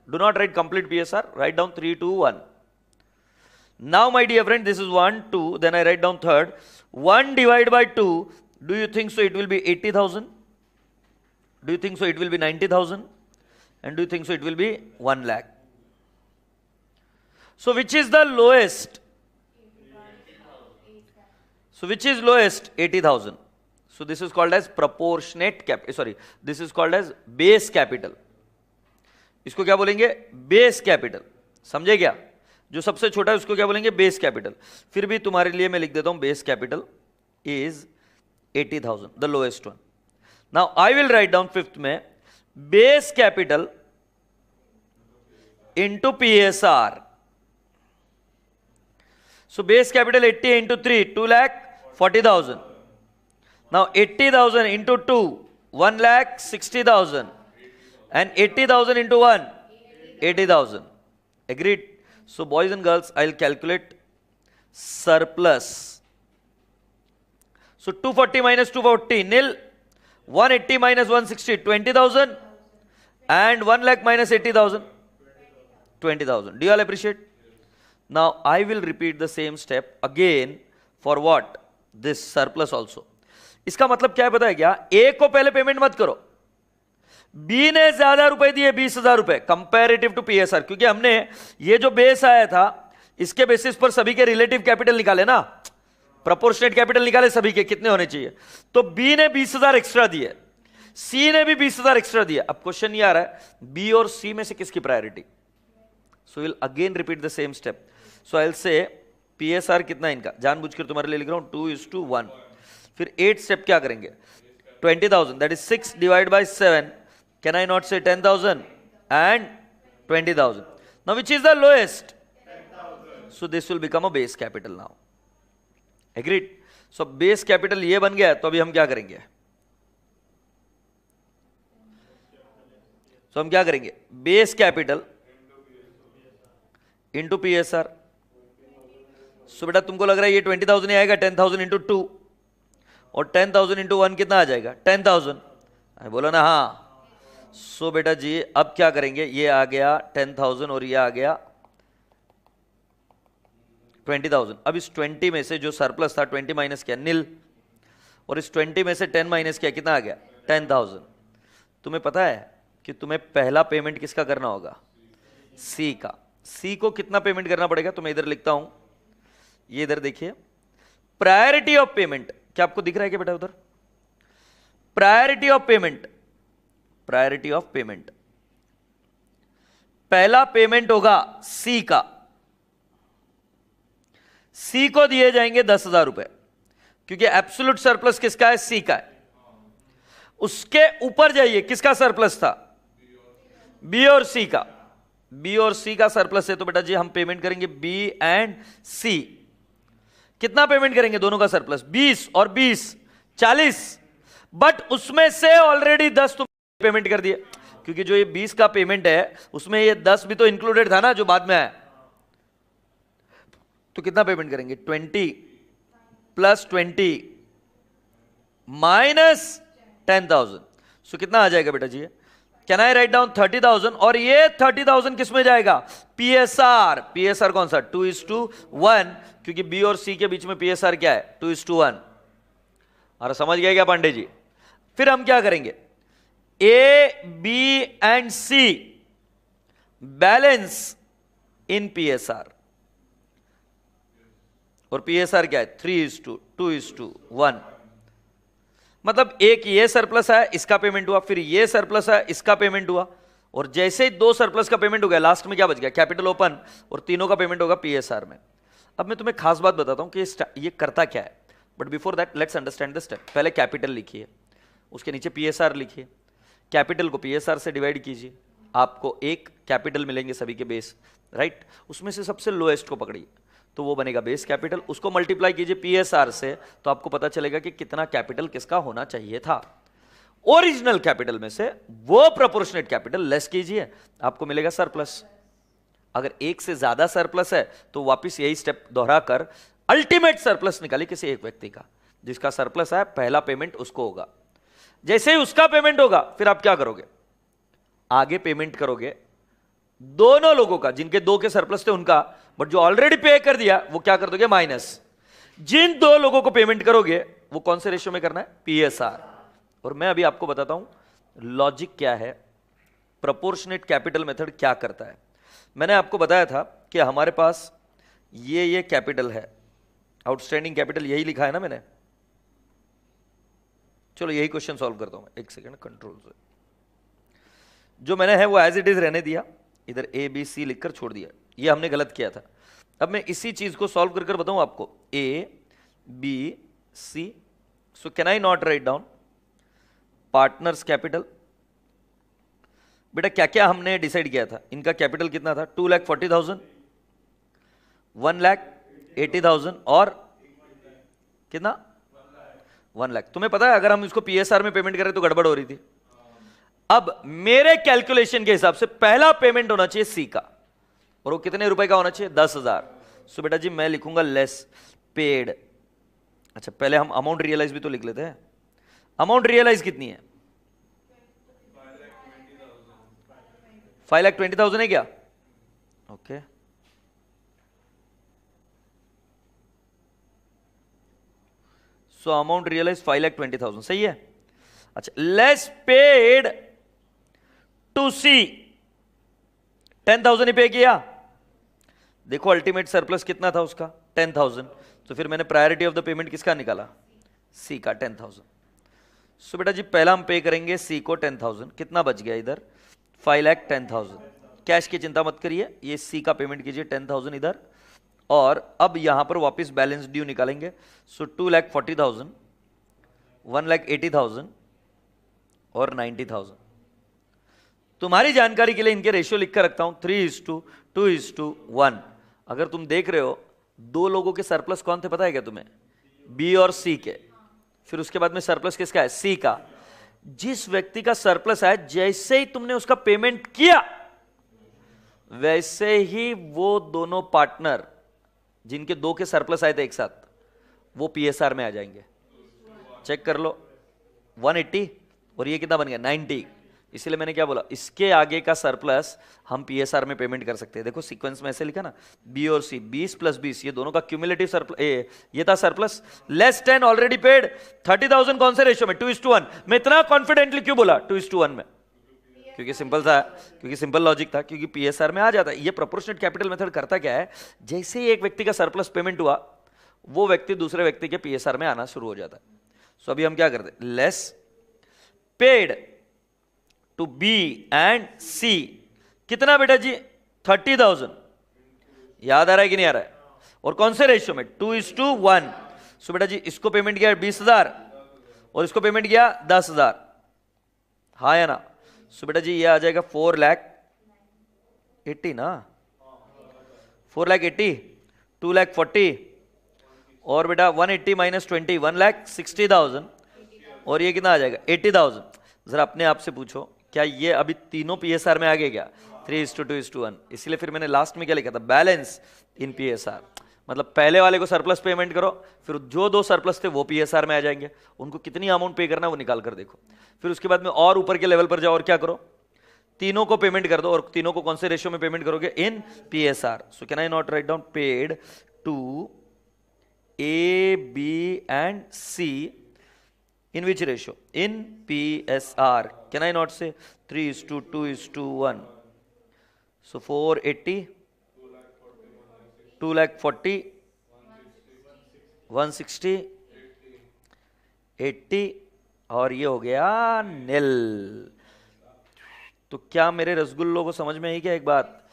Speaker 1: Do not write complete PSR, write down 3:2:1. Now my dear friend, this is 1, 2, then I write down third. 1 divided by 2, do you think so it will be 80,000? Do you think so it will be 90,000? And do you think so it will be 1 lakh? So which is the lowest? So which is lowest? 80,000. So this is called as proportionate this is called as base capital. इसको क्या बोलेंगे, base capital. समझे क्या, जो सबसे छोटा है उसको क्या बोलेंगे, बेस कैपिटल. फिर भी तुम्हारे लिए मैं लिख देता हूं base capital is 80,000, the lowest one. Now I will write down fifth में base capital into PSR. So base capital 80 into 3, 2,40,000. Now 80,000 into 2, 1,60,000. And 80,000 into 1, 80,000. Agreed? So boys and girls, I'll calculate surplus. So 240 minus 240, nil. 180 minus 160, 20,000, and 1 lakh minus 80,000, 20,000. Do you all appreciate? Now I will repeat the same step again for what? This surplus also. इसका मतलब क्या है पता है क्या? ए को पहले payment मत करो, बी ने ज्यादा रुपए दिए, 20,000 रुपए कंपैरेटिव टू पीएसआर, क्योंकि हमने ये जो बेस आया था इसके बेसिस पर सभी के रिलेटिव कैपिटल निकाले ना, प्रोपोर्शनेट कैपिटल निकाले सभी के कितने होने चाहिए, तो बी ने 20,000 एक्स्ट्रा दिए, सी ने भी 20,000 एक्स्ट्रा दिए. अब क्वेश्चन ये आ रहा है बी और सी में से किसकी priority. So will again repeat the same step. So I will say PSR कितना इनका, जानबूझकर तुम्हारे लिए लिख रहा हूं 2:1. फिर 8 स्टेप क्या करेंगे, 20,000 that is 6 divide by 7. Can I not से 10,000 and 20,000. Now which is the lowest, so this will become a base capital. Now agreed. So base capital ये बन गया, तो अभी हम क्या करेंगे, तो हम क्या करेंगे, बेस कैपिटल इंटू पीएसआर. सो बेटा तुमको लग रहा है ये 20,000 ही आएगा, 10,000 इंटू 2 और 10,000 इंटू 1 कितना आ जाएगा, 10,000. बोलो ना हाँ. सो बेटा जी अब क्या करेंगे, ये आ गया 10,000 और ये आ गया 20,000. अब इस 20 में से जो सरप्लस था 20 माइनस किया नील, और इस 20 में से 10 माइनस किया कितना आ गया 10,000. तुम्हें पता है कि तुम्हें पहला पेमेंट किसका करना होगा, सी का. सी को कितना पेमेंट करना पड़ेगा, तो मैं इधर लिखता हूं, ये इधर देखिए प्रायोरिटी ऑफ पेमेंट. क्या आपको दिख रहा है क्या बेटा उधर, priority of payment, priority of payment. पहला पेमेंट होगा सी का, सी को दिए जाएंगे 10,000 रुपए, क्योंकि एब्सोल्यूट सरप्लस किसका है, सी का है. उसके ऊपर जाइए, किसका सरप्लस था, बी और सी का. बी और सी का सरप्लस है, तो बेटा जी हम पेमेंट करेंगे बी एंड सी. कितना पेमेंट करेंगे दोनों का सरप्लस, 20 और 20 40. बट उसमें से ऑलरेडी 10 तुम पेमेंट कर दिए, क्योंकि जो ये 20 का पेमेंट है उसमें ये 10 भी तो इंक्लूडेड था ना जो बाद में आया. तो कितना पेमेंट करेंगे, 20 प्लस 20 माइनस 10,000. सो कितना आ जाएगा बेटा जी, कैन आई राइट डाउन 30,000, और ये 30,000 किस में जाएगा, पीएसआर. पीएसआर कौन सा, 2:1, क्योंकि बी और सी के बीच में पीएसआर क्या है, 2:1. और समझ गए क्या पांडे जी. फिर हम क्या करेंगे, A B and C balance in PSR, और पीएसआर क्या है 3:2:1. मतलब एक ये सरप्लस है, इसका पेमेंट हुआ, फिर ये सरप्लस है, इसका पेमेंट हुआ, और जैसे ही 2 सरप्लस का पेमेंट हो गया, लास्ट में क्या बच गया, कैपिटल ओपन, और तीनों का पेमेंट होगा पीएसआर में. अब मैं तुम्हें खास बात बताता हूं कि ये करता क्या है, but before that let's understand the step. पहले कैपिटल लिखिए, उसके नीचे पीएसआर लिखिए, कैपिटल को पीएसआर से डिवाइड कीजिए, आपको एक कैपिटल मिलेंगे सभी के बेस, राइट. उसमें से सबसे लोएस्ट को पकड़िए, तो वो बनेगा बेस कैपिटल. उसको मल्टीप्लाई कीजिए पीएसआर से, तो आपको पता चलेगा कि कितना कैपिटल किसका होना चाहिए था. ओरिजिनल कैपिटल में से वो प्रोपोर्शनेट कैपिटल लेस कीजिए, आपको मिलेगा सरप्लस. अगर एक से ज्यादा सरप्लस है तो वापस यही स्टेप दोहराकर अल्टीमेट सरप्लस निकालिए किसी एक व्यक्ति का, जिसका सरप्लस है पहला पेमेंट उसको होगा. जैसे ही उसका पेमेंट होगा फिर आप क्या करोगे, आगे पेमेंट करोगे दोनों लोगों का, जिनके 2 के सरप्लस थे उनका, बट जो ऑलरेडी पे कर दिया वो क्या कर दोगे, माइनस. जिन 2 लोगों को पेमेंट करोगे वो कौन से रेशियो में करना है, पीएसआर. और मैं अभी आपको बताता हूं लॉजिक क्या है, प्रोपोर्शनेट कैपिटल मेथड क्या करता है. मैंने आपको बताया था कि हमारे पास ये कैपिटल है, आउटस्टैंडिंग कैपिटल यही लिखा है ना मैंने. चलो यही क्वेश्चन सॉल्व करता हूं मैं, एक सेकेंड कंट्रोल से. जो मैंने है वो एज इट इज रहने दिया, इधर ए बी सी लिखकर छोड़ दिया, ये हमने गलत किया था. अब मैं इसी चीज को सॉल्व कर कर बताऊं आपको, A B C. So can I not write down partners capital. बेटा क्या क्या हमने डिसाइड किया था, इनका कैपिटल कितना था, 2,40,000, 1,80,000 और कितना 1 लाख. तुम्हें पता है अगर हम इसको पीएसआर में पेमेंट करें तो गड़बड़ हो रही थी. अब मेरे कैलकुलेशन के हिसाब से पहला पेमेंट होना चाहिए सी का, और वो कितने रुपए का होना चाहिए, 10,000. सो बेटा जी मैं लिखूंगा लेस पेड. अच्छा पहले हम अमाउंट रियलाइज भी तो लिख लेते हैं. अमाउंट रियलाइज कितनी है? 5,20,000 है क्या? ओके, सो अमाउंट रियलाइज 5,20,000, सही है। अच्छा, लेस पेड टू सी, 10,000 ही पे किया। देखो अल्टीमेट सरप्लस कितना था उसका? 10,000। तो फिर मैंने प्रायोरिटी ऑफ द पेमेंट किसका निकाला? सी का, 10,000। सो बेटा जी पहला हम पे करेंगे सी को 10,000। कितना बच गया इधर? 5,10,000। कैश की चिंता मत करिए, ये सी का पेमेंट कीजिए 10,000 इधर, और अब यहां पर वापस बैलेंस ड्यू निकालेंगे। सो 2,40,000, 1,80,000 और 90,000। तुम्हारी जानकारी के लिए इनके रेशियो लिख कर रखता हूं, 3:2:1। अगर तुम देख रहे हो, दो लोगों के सरप्लस कौन थे पता है क्या तुम्हें? बी और सी के। फिर उसके बाद में सरप्लस किसका है? सी का। जिस व्यक्ति का सरप्लस है, जैसे ही तुमने उसका पेमेंट किया, वैसे ही वो दोनों पार्टनर जिनके दो के सरप्लस आए थे एक साथ, वो पीएसआर में आ जाएंगे। चेक कर लो, 180 और ये कितना बन गया? 90। इसलिए मैंने क्या बोला, इसके आगे का सरप्लस हम पीएसआर में पेमेंट कर सकते हैं। देखो सीक्वेंस में ऐसे लिखा ना, बी और सी, 20 + 20, ये दोनों का क्यूमुलेटिव सरप्लस, ये था सरप्लस, लेस 10 ऑलरेडी पेड, 30,000 कौन से रेशियो में? 2:1। मैं इतना कॉन्फिडेंटली क्यों बोला 2:1 में? क्योंकि सिंपल था, क्योंकि सिंपल लॉजिक था, क्योंकि पीएसआर में आ जाता है। ये प्रोपोर्शनेट कैपिटल मेथड करता क्या है, जैसे ही एक व्यक्ति का सरप्लस पेमेंट हुआ, वो व्यक्ति दूसरे व्यक्ति के पीएसआर में आना शुरू हो जाता है। सो अभी हम क्या करते हैं, less paid to B and C, कितना बेटा जी? 30,000। याद आ रहा है कि नहीं आ रहा है? और कौन से रेशियो में? 2:1। सो बेटा जी इसको पेमेंट किया 20,000 और इसको पेमेंट किया 10,000, हाँ या ना? सो बेटा जी ये आ जाएगा 4,80,000 ना, 4,80,000, 2,40,000 और बेटा 180 - 20, 1,60,000 और ये कितना आ जाएगा? 80,000। जरा अपने आप से पूछो, क्या ये अभी तीनों पीएसआर में आ गए क्या? 3:2:1। इसलिए फिर मैंने लास्ट में क्या लिखा था? Balance in PSR. मतलब पहले वाले को सरप्लस पेमेंट करो, फिर जो दो सरप्लस थे वो पीएसआर में आ जाएंगे, उनको कितनी अमाउंट पे करना है वो निकाल कर देखो। फिर उसके बाद में और ऊपर के लेवल पर जाओ और क्या करो, तीनों को पेमेंट कर दो, और तीनों को कौन से रेशियो में पेमेंट करोगे? In PSR. So can I not write down paid to A, B and C in which ratio? In PSR. Can I not say 3:2:1? So 480, 2,40,000, 160, 80 और ये हो गया नील। तो क्या मेरे रसगुल्लों को समझ में आई क्या एक बात,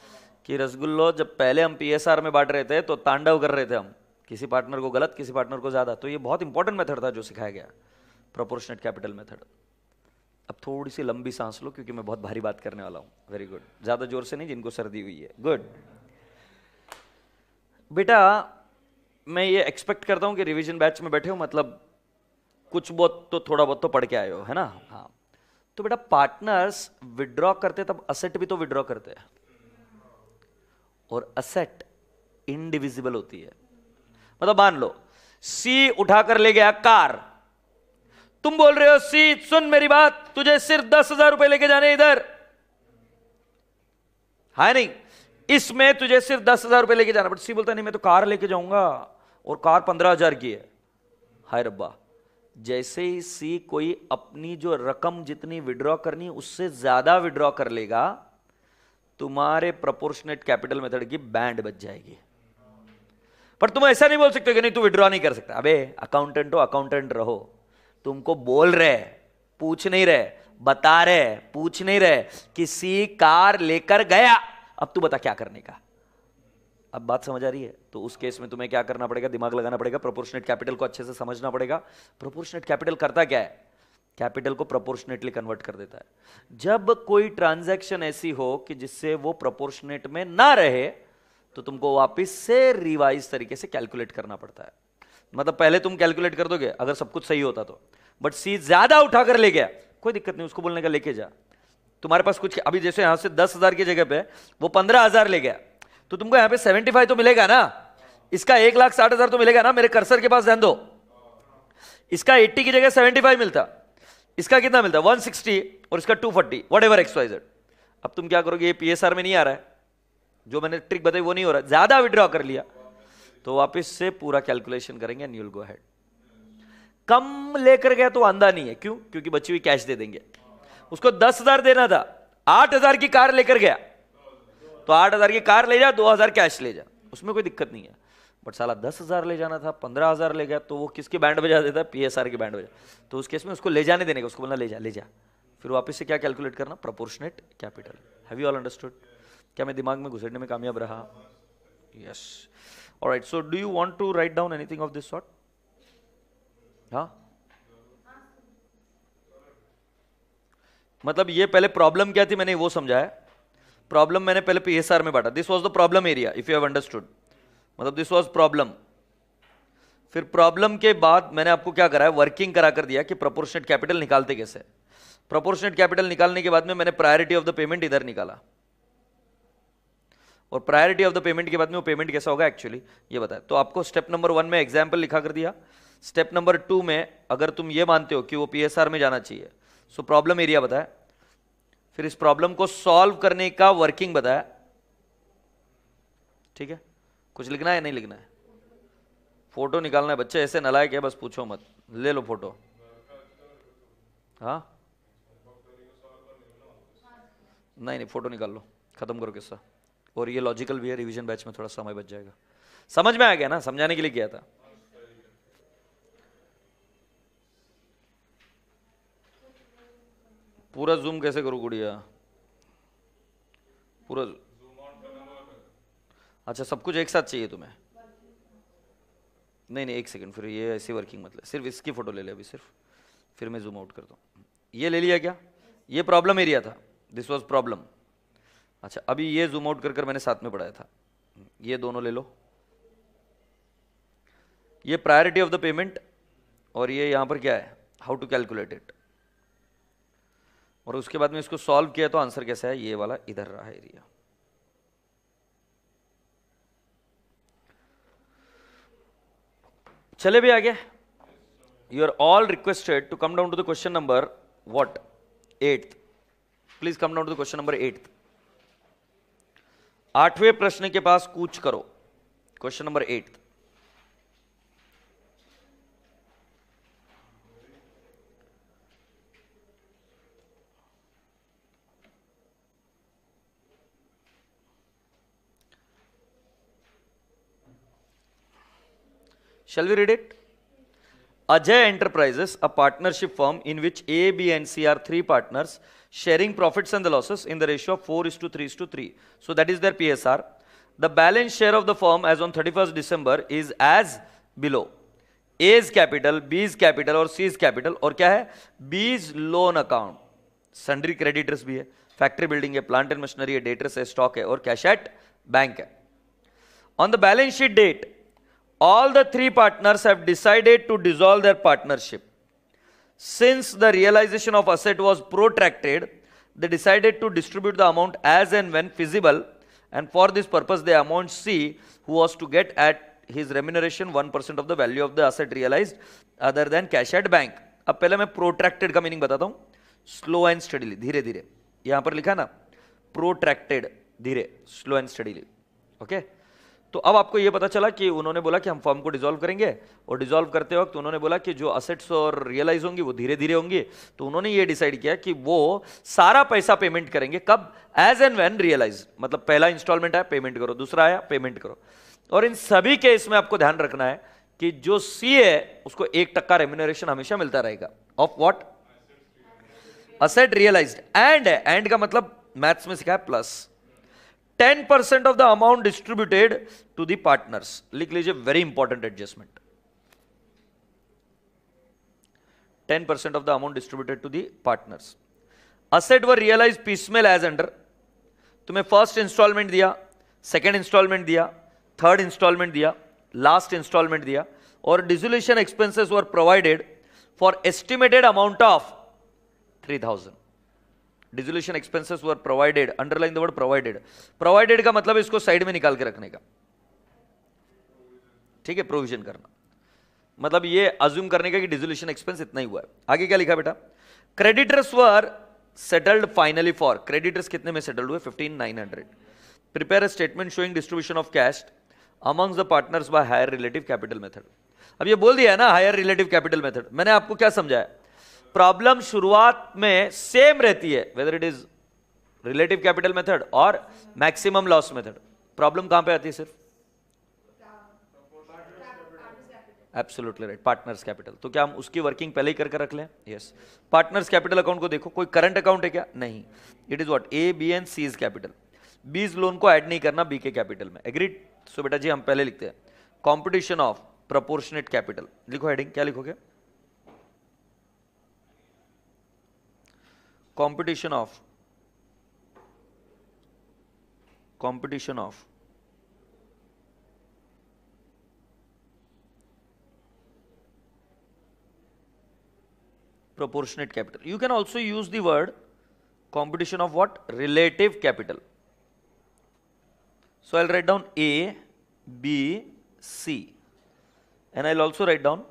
Speaker 1: कि रसगुल्लो जब पहले हम पीएसआर में बांट रहे थे तो तांडव कर रहे थे हम, किसी पार्टनर को गलत, किसी पार्टनर को ज्यादा। तो ये बहुत इंपॉर्टेंट मेथड था जो सिखाया गया, प्रोपोर्शनेट कैपिटल मेथड। अब थोड़ी सी लंबी सांस लो क्योंकि मैं बहुत भारी बात करने वाला हूं। वेरी गुड, ज्यादा जोर से नहीं, जिनको सर्दी हुई है। गुड बेटा, मैं ये एक्सपेक्ट करता हूं कि रिवीजन बैच में बैठे हो, मतलब कुछ बहुत तो, थोड़ा बहुत तो पढ़ के आए हो, है ना? हाँ। तो बेटा पार्टनर्स विड्रॉ करते तब असेट भी तो विड्रॉ करते हैं, और असेट इनडिविजिबल होती है। मतलब मान लो सी उठाकर ले गया कार, तुम बोल रहे हो सी सुन मेरी बात, तुझे सिर्फ 10,000 रुपए लेके जाने इधर, है नहीं, इसमें तुझे सिर्फ 10,000 रुपए लेके जाना। बट सी बोलता नहीं मैं तो कार लेके जाऊंगा, और कार 15,000 की है। हाय रब्बा, जैसे ही सी कोई अपनी जो रकम जितनी विड्रॉ करनी उससे ज्यादा विड्रॉ कर लेगा, तुम्हारे प्रोपोर्शनेट कैपिटल मेथड की बैंड बच जाएगी। पर तुम ऐसा नहीं बोल सकते कि नहीं तू विड्रॉ नहीं कर सकता। अबे अकाउंटेंट हो, अकाउंटेंट रहो। तुमको बोल रहे, पूछ नहीं रहे, बता रहे, पूछ नहीं रहे, किसी कार लेकर गया, अब तू बता क्या करने का। अब बात समझ आ रही है? तो उस केस में तुम्हें क्या करना पड़ेगा? दिमाग लगाना पड़ेगा, प्रोपोर्शनेट कैपिटल को अच्छे से समझना पड़ेगा। प्रोपोर्शनेट कैपिटल करता क्या है? कैपिटल को प्रोपोर्शनेटली कन्वर्ट कर देता है। जब कोई ट्रांजैक्शन ऐसी हो कि जिससे वो प्रोपोर्शनेट में ना रहे, तो तुमको वापस से रिवाइज तरीके से कैलकुलेट करना पड़ता है। मतलब पहले तुम कैलकुलेट कर दोगे अगर सब कुछ सही होता तो, बट सी ज्यादा उठाकर ले गया, कोई दिक्कत नहीं, उसको बोलने का लेके जा। तुम्हारे पास कुछ, अभी जैसे यहां से 10,000 की जगह पे वो 15,000 ले गया, तो तुमको यहां पे 75 तो मिलेगा ना, इसका 1,60,000 तो मिलेगा ना। मेरे कर्सर के पास ध्यान दो, इसका 80 की जगह 75 मिलता, इसका कितना मिलता है 160 और इसका 240, वट एवर XYZ। अब तुम क्या करोगे, ये PSR में नहीं आ रहा है, जो मैंने ट्रिक बताई वो नहीं हो रहा, ज्यादा विड्रॉ कर लिया तो वापस से पूरा कैलकुलेशन करेंगे and you will go ahead. कम लेकर गया तो आंदा नहीं है, क्यों? क्योंकि बची हुई कैश दे देंगे। उसको 10,000 देना था, 8,000 की कार लेकर गया तो 8,000 की कार ले जा, 2,000 कैश ले जा, उसमें कोई दिक्कत नहीं है। बट साला 10,000 ले जाना था, 15,000 ले गया तो वो किसकी बैंड बजा देता है? PSR की बैंड बजा। तो उस केस में उसको ले जाने देने का, उसको बोलना ले जा ले जा, फिर वापस से क्या कैलकुलेट करना? Proportionate capital. Have you all understood? क्या मैं दिमाग में घुसेड़ने में कामयाब रहा? Yes. Alright, so do you want to write down anything of this sort? हाँ, मतलब ये पहले प्रॉब्लम क्या थी मैंने वो समझाया। प्रॉब्लम मैंने पहले PSR में बांटा, this was the problem area, if you have understood, मतलब दिस वाज प्रॉब्लम। फिर प्रॉब्लम के बाद मैंने आपको क्या कराया, वर्किंग करा कर दिया कि प्रोपोर्शनेट कैपिटल निकालते कैसे। प्रोपोर्शनेट कैपिटल निकालने के बाद में मैंने प्रायोरिटी ऑफ द पेमेंट इधर निकाला, और प्रायोरिटी ऑफ द पेमेंट के बाद में वो पेमेंट कैसा होगा एक्चुअली ये बताया। तो आपको स्टेप नंबर 1 में एग्जाम्पल लिखा कर दिया, स्टेप नंबर 2 में अगर तुम ये मानते हो कि वो PSR में जाना चाहिए, सो प्रॉब्लम एरिया बताया, फिर इस प्रॉब्लम को सॉल्व करने का वर्किंग बताया। ठीक है, कुछ लिखना है नहीं लिखना है? फोटो निकालना है बच्चे, ऐसे नालायक है बस पूछो मत, ले लो फोटो। हाँ नहीं फोटो निकाल लो, खत्म करो किस्सा। और ये लॉजिकल भी है, रिवीजन बैच में थोड़ा समय बच जाएगा। समझ में आ गया ना? समझाने के लिए किया था। पूरा जूम कैसे करूं गुड़िया? पूरा अच्छा, सब कुछ एक साथ चाहिए तुम्हें? नहीं नहीं, एक सेकंड, फिर ये ऐसी वर्किंग मतलब सिर्फ इसकी फोटो ले ले अभी सिर्फ, फिर मैं जूम आउट करता हूँ। ये ले लिया क्या? ये प्रॉब्लम एरिया था, दिस वाज प्रॉब्लम। अच्छा, अभी ये जूम आउट कर मैंने साथ में पढ़ाया था, ये दोनों ले लो। ये प्रायोरिटी ऑफ द पेमेंट, और ये यहां पर क्या है, हाउ टू कैलकुलेट इट। और उसके बाद में इसको सॉल्व किया तो आंसर कैसा है, ये वाला इधर रहा है एरिया। चले भी आगे। You are all requested to come down to the question number what 8th। Please come down to the question number 8th। 8वें प्रश्न के पास कूच करो, question number 8th। Shall we read it? Ajay Enterprises, a partnership firm in which A, B and C are 3 partners sharing profits and the losses in the ratio of 4:3:3. So that is their PSR. The balance share of the firm as on 31st December is as below. A's capital, B's capital और C's capital, और क्या है, B's loan account, sundry creditors भी है, factory building है, plant and machinery है, debtors है, stock है, और कैश एट बैंक है। On the balance sheet date, all the 3 partners have decided to dissolve their partnership. Since the realization of asset was protracted, they decided to distribute the amount as and when feasible, and for this purpose they amount C, who was to get at his remuneration 1% of the value of the asset realized other than cash at bank. अब पहले मैं protracted का meaning बताता हूं, slow and steadily, धीरे धीरे। यहां पर लिखा ना protracted, धीरे, स्लो एंड स्टडीली। ओके, तो अब आपको यह पता चला कि उन्होंने बोला कि हम फर्म को डिसॉल्व करेंगे, और डिसॉल्व करते वक्त उन्होंने बोला कि जो असेट्स और रियलाइज होंगी वो धीरे धीरे होंगी। तो उन्होंने ये डिसाइड किया कि वो सारा पैसा पेमेंट करेंगे कब, एज एंड व्हेन रियलाइज, मतलब पहला इंस्टॉलमेंट आया पेमेंट करो, दूसरा आया पेमेंट करो। और इन सभी केस में आपको ध्यान रखना है कि जो सी है उसको 1% रेम्यूनरेशन हमेशा मिलता रहेगा of what, asset realized. And का मतलब मैथ्स में सिखाया plus 10% of the amount distributed to the partners। लिख लीजिए, very important adjustment, 10% of the amount distributed to the partners। Asset were realized piecemeal as under। तुम्हें फर्स्ट इंस्टॉलमेंट दिया, second instalment दिया, third instalment दिया, last instalment दिया, और dissolution expenses were provided for estimated amount of 3000। Dissolution expenses were provided, underline the word provided. Provided का मतलब इसको side में निकाल के रखने का, ठीक है, प्रोविजन करना, मतलब ये अज्यूम करने का कि डिसोल्यूशन एक्सपेंस इतना ही हुआ है। आगे क्या लिखा बेटा, creditors were settled finally for, creditors कितने में सेटल्ड हुए? 15,900. Prepare a statement showing distribution of cash amongst the partners by higher relative capital method. अब ये बोल दिया है ना हायर रिलेटिव कैपिटल मेथड. मैंने आपको क्या समझाया? प्रॉब्लम शुरुआत में सेम रहती है whether it is relative capital method और मैक्सिमम लॉस मेथड. प्रॉब्लम कहां पे आती है? सिर्फ एब्सोल्युटली राइट, पार्टनर्स कैपिटल. तो क्या हम उसकी वर्किंग पहले ही करके रख लें? यस. पार्टनर्स कैपिटल अकाउंट को देखो, कोई करंट अकाउंट है क्या? नहीं. It is what? A, B and C is capital. B's loan को ऐड नहीं करना बी के कैपिटल में. एग्रीड? सो बेटा जी हम पहले लिखते हैं कॉम्पिटिशन ऑफ प्रोपोर्शनेट कैपिटल. लिखो हेडिंग, क्या लिखोगे? Competition of proportionate capital. You can also use the word competition of what? Relative capital. So I'll write down A, B, C, and I'll also write down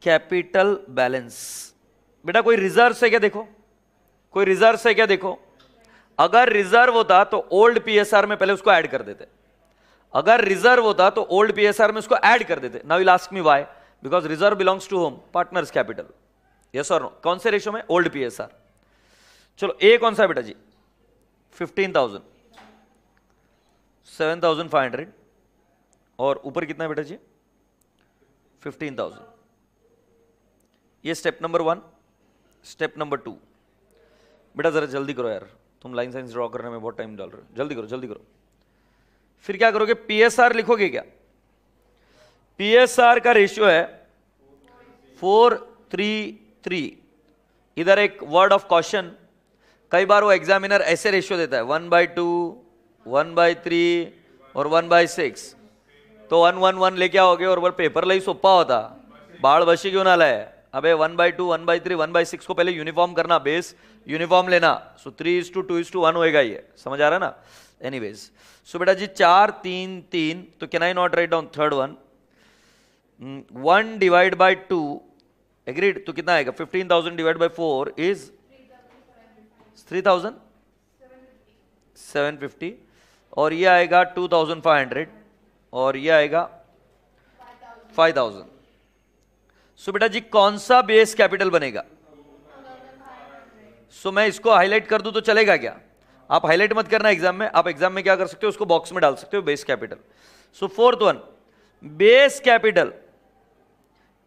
Speaker 1: capital balance. बेटा कोई reserve है क्या? देखो, कोई reserve है क्या? देखो, अगर रिजर्व होता तो ओल्ड पीएसआर में पहले उसको ऐड कर देते. अगर रिजर्व होता तो ओल्ड पीएसआर में उसको ऐड कर देते. Now will ask me why? Because reserve belongs to home partners capital. Yes और नो? कौन से रेशियो में? Old PSR. चलो ए कौन सा है बेटा जी? 15,000, 7,500 और ऊपर कितना है बेटा जी? 15,000. ये स्टेप नंबर 1. Step number 2. बेटा जरा जल्दी करो यार, तुम लाइन साइंस ड्रॉ करने में बहुत टाइम डाल रहे हो. जल्दी करो, जल्दी करो. फिर क्या करोगे? पीएसआर लिखोगे क्या? पीएसआर का रेशियो है 4:3:3. इधर एक वर्ड ऑफ कॉशन, कई बार वो एग्जामिनर ऐसे रेशियो देता है 1/2, 1/3 और 1/6. तो 1/1 लेके आओगे और वो पेपर लाई सोप्पा होता. बाढ़ बशी क्यों ना लाए? अबे 1/2, 1/3, 1/6 को पहले यूनिफॉर्म करना, बेस यूनिफॉर्म लेना. सो 3:2:1 होएगा ये. समझ आ रहा ना? एनीवेज, सो बेटा जी 4, 3, 3. तो can I not write down third one? 1 divide by 2. Agreed? तो कितना आएगा? 15,000 डिवाइड बाई 4 इज 3,750 और ये आएगा 2,500 और ये आएगा 5,000. सो बेटा जी कौन सा बेस कैपिटल बनेगा? सो मैं इसको हाईलाइट कर दूं तो चलेगा क्या? आप हाईलाइट मत करना एग्जाम में. आप एग्जाम में क्या कर सकते हो? उसको बॉक्स में डाल सकते हो, base capital. So fourth one, base capital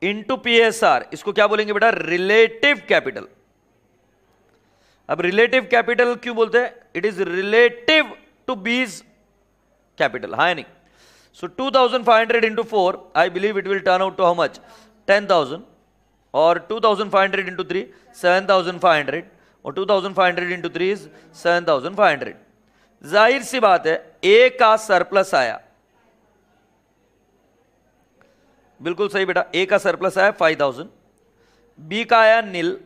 Speaker 1: into PSR. इसको क्या बोलेंगे बेटा? Relative capital. अब रिलेटिव कैपिटल क्यों बोलते हैं? It is relative to base capital. हाँ नहीं? So 2,500 into 4, I believe it will turn out to how much? 10,000. और 2,500 इंटू 3 7,500 और 2,500 इंटू 3 इज 7,500. जाहिर सी बात है ए का सरप्लस आया. बिल्कुल सही बेटा, ए का सरप्लस आया 5,000, बी का आया नील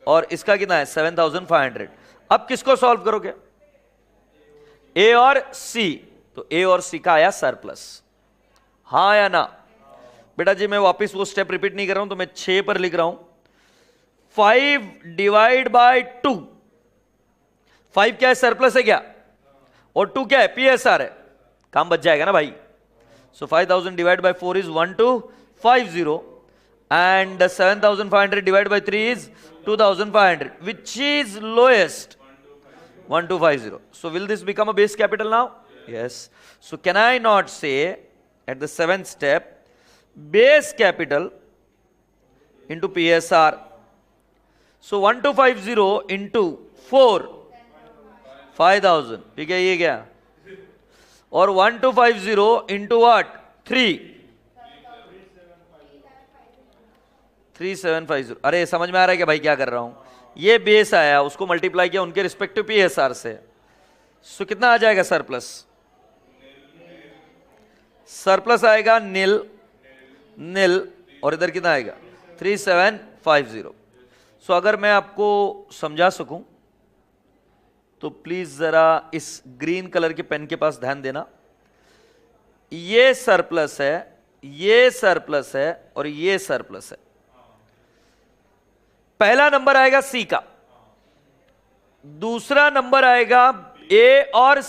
Speaker 1: और इसका कितना है? 7,500. अब किसको सॉल्व करोगे? ए और सी. तो ए और सी का आया सरप्लस. हाँ या ना? बेटा जी मैं वापस वो स्टेप रिपीट नहीं कर रहा हूं, तो मैं 6 पर लिख रहा हूं 5 डिवाइड बाय 2. 5 क्या है? सरप्लस है क्या? और 2 क्या है? पीएसआर है. काम बच जाएगा ना भाई? So 5,000 divided by 4 is 1,250 and 7,500 divided by 3 is 2,500. Which is lowest? 1,250. So will this become a base capital now? Yes. So can I not say at the 7th step base capital into PSR? So 1,250 into 4 5,000. ठीक है, ये क्या? और 1,250 into what? 3 3,750. अरे समझ में आ रहा है क्या भाई क्या कर रहा हूं? ये बेस आया, उसको मल्टीप्लाई किया उनके रिस्पेक्टिव पीएसआर से. सो कितना आ जाएगा सरप्लस? सरप्लस आएगा नील नील और इधर कितना आएगा? 3,750. सो अगर मैं आपको समझा सकूं तो प्लीज जरा इस ग्रीन कलर के पेन के पास ध्यान देना. ये सरप्लस है, ये सरप्लस है और ये सरप्लस है. पहला नंबर आएगा सी का, दूसरा नंबर आएगा ए और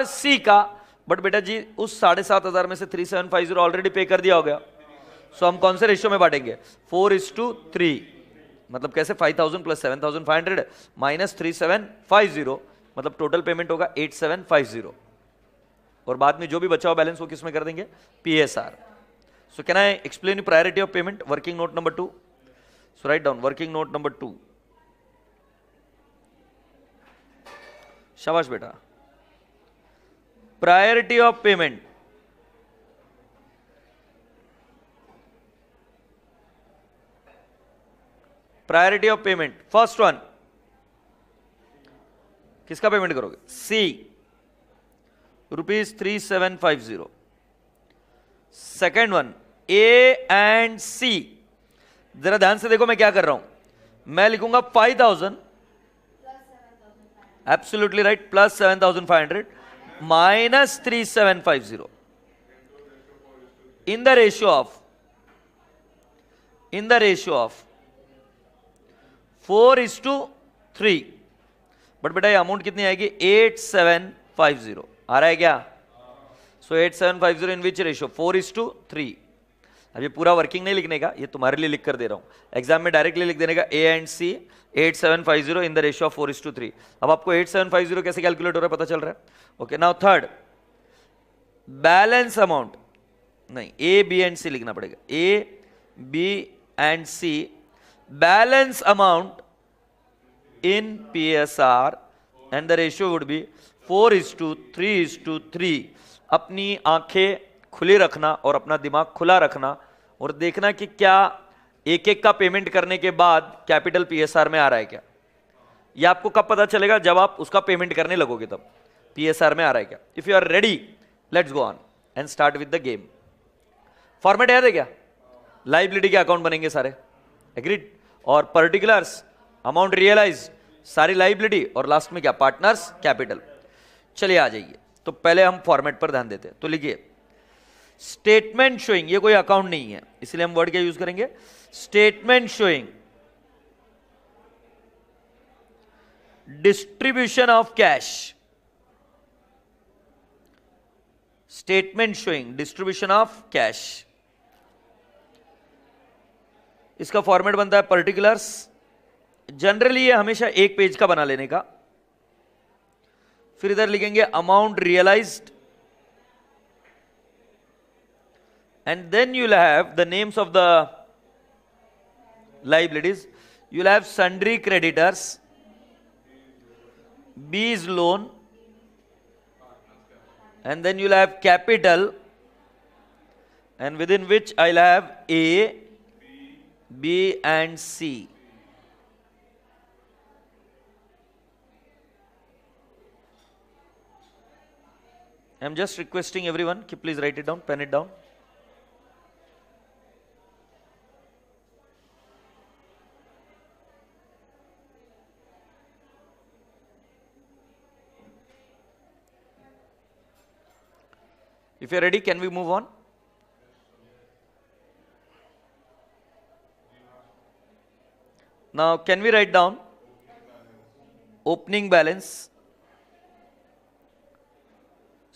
Speaker 1: सी का। बट बेटा जी उस 7,500 में से 3750 ऑलरेडी पे कर दिया हो गया, सो हम कौन से रेशियो में बांटेंगे? 4:3। मतलब कैसे? 5,000 प्लस 7,500 माइनस 3,750, मतलब टोटल पेमेंट होगा 8,750, और बाद में जो भी बचा हुआ बैलेंस वो किस में कर देंगे? PSR। So can I explain priority of payment? Working note number 2। So write down working note number 2। शाबाश बेटा। Priority of payment, priority of payment, first one किसका पेमेंट करोगे? सी, ₹3750। सेकेंड वन ए एंड सी। जरा ध्यान से देखो मैं क्या कर रहा हूं, मैं लिखूंगा 5,000, absolutely right, plus 7,500 minus 3,750 in the ratio of 4:3। But बेटा ये अमाउंट कितनी आएगी? 8,750 आ रहा है क्या? सो 8,750 इन विच रेशियो? 4:3। अब ये पूरा वर्किंग नहीं लिखने का, ये तुम्हारे लिए लिख कर दे रहा हूं, एग्जाम में डायरेक्टली लिख देने का A and C 8,750 in the ratio of 4:3। अब आपको 8,750 कैसे कैलकुलेट हो रहा है पता चल रहा है? Okay, now third balance amount, नहीं ए बी एंड सी लिखना पड़ेगा, A B and C balance amount in PSR and the ratio would be 4:3:3। अपनी आंखें खुली रखना और अपना दिमाग खुला रखना और देखना कि क्या एक एक का पेमेंट करने के बाद कैपिटल PSR में आ रहा है क्या। ये आपको कब पता चलेगा? जब आप उसका पेमेंट करने लगोगे तब PSR में आ रहा है क्या। If you are ready let's go on and start with the game. Format याद है क्या? लाइबिलिटी के अकाउंट बनेंगे सारे, एग्रीड, और पर्टिकुलर्स अमाउंट रियलाइज, सारी लाइबिलिटी, और लास्ट में क्या? Partners capital. चलिए आ जाइए, तो पहले हम फॉर्मेट पर ध्यान देते हैं। तो लिखिए स्टेटमेंट शोइंग, ये कोई अकाउंट नहीं है इसलिए हम वर्ड क्या यूज करेंगे? Statement showing distribution of cash, statement showing distribution of cash. इसका फॉर्मेट बनता है पर्टिकुलर्स। जनरली ये हमेशा एक पेज का बना लेने का, फिर इधर लिखेंगे amount realized, and then you will have the names of the liabilities. You will have sundry creditors, B's loan, and then you'll have capital, and within which I'll have A, B and C. I'm just requesting everyone ki please write it down, pen it down. If you're ready, can we move on? Now, can we write down opening balance?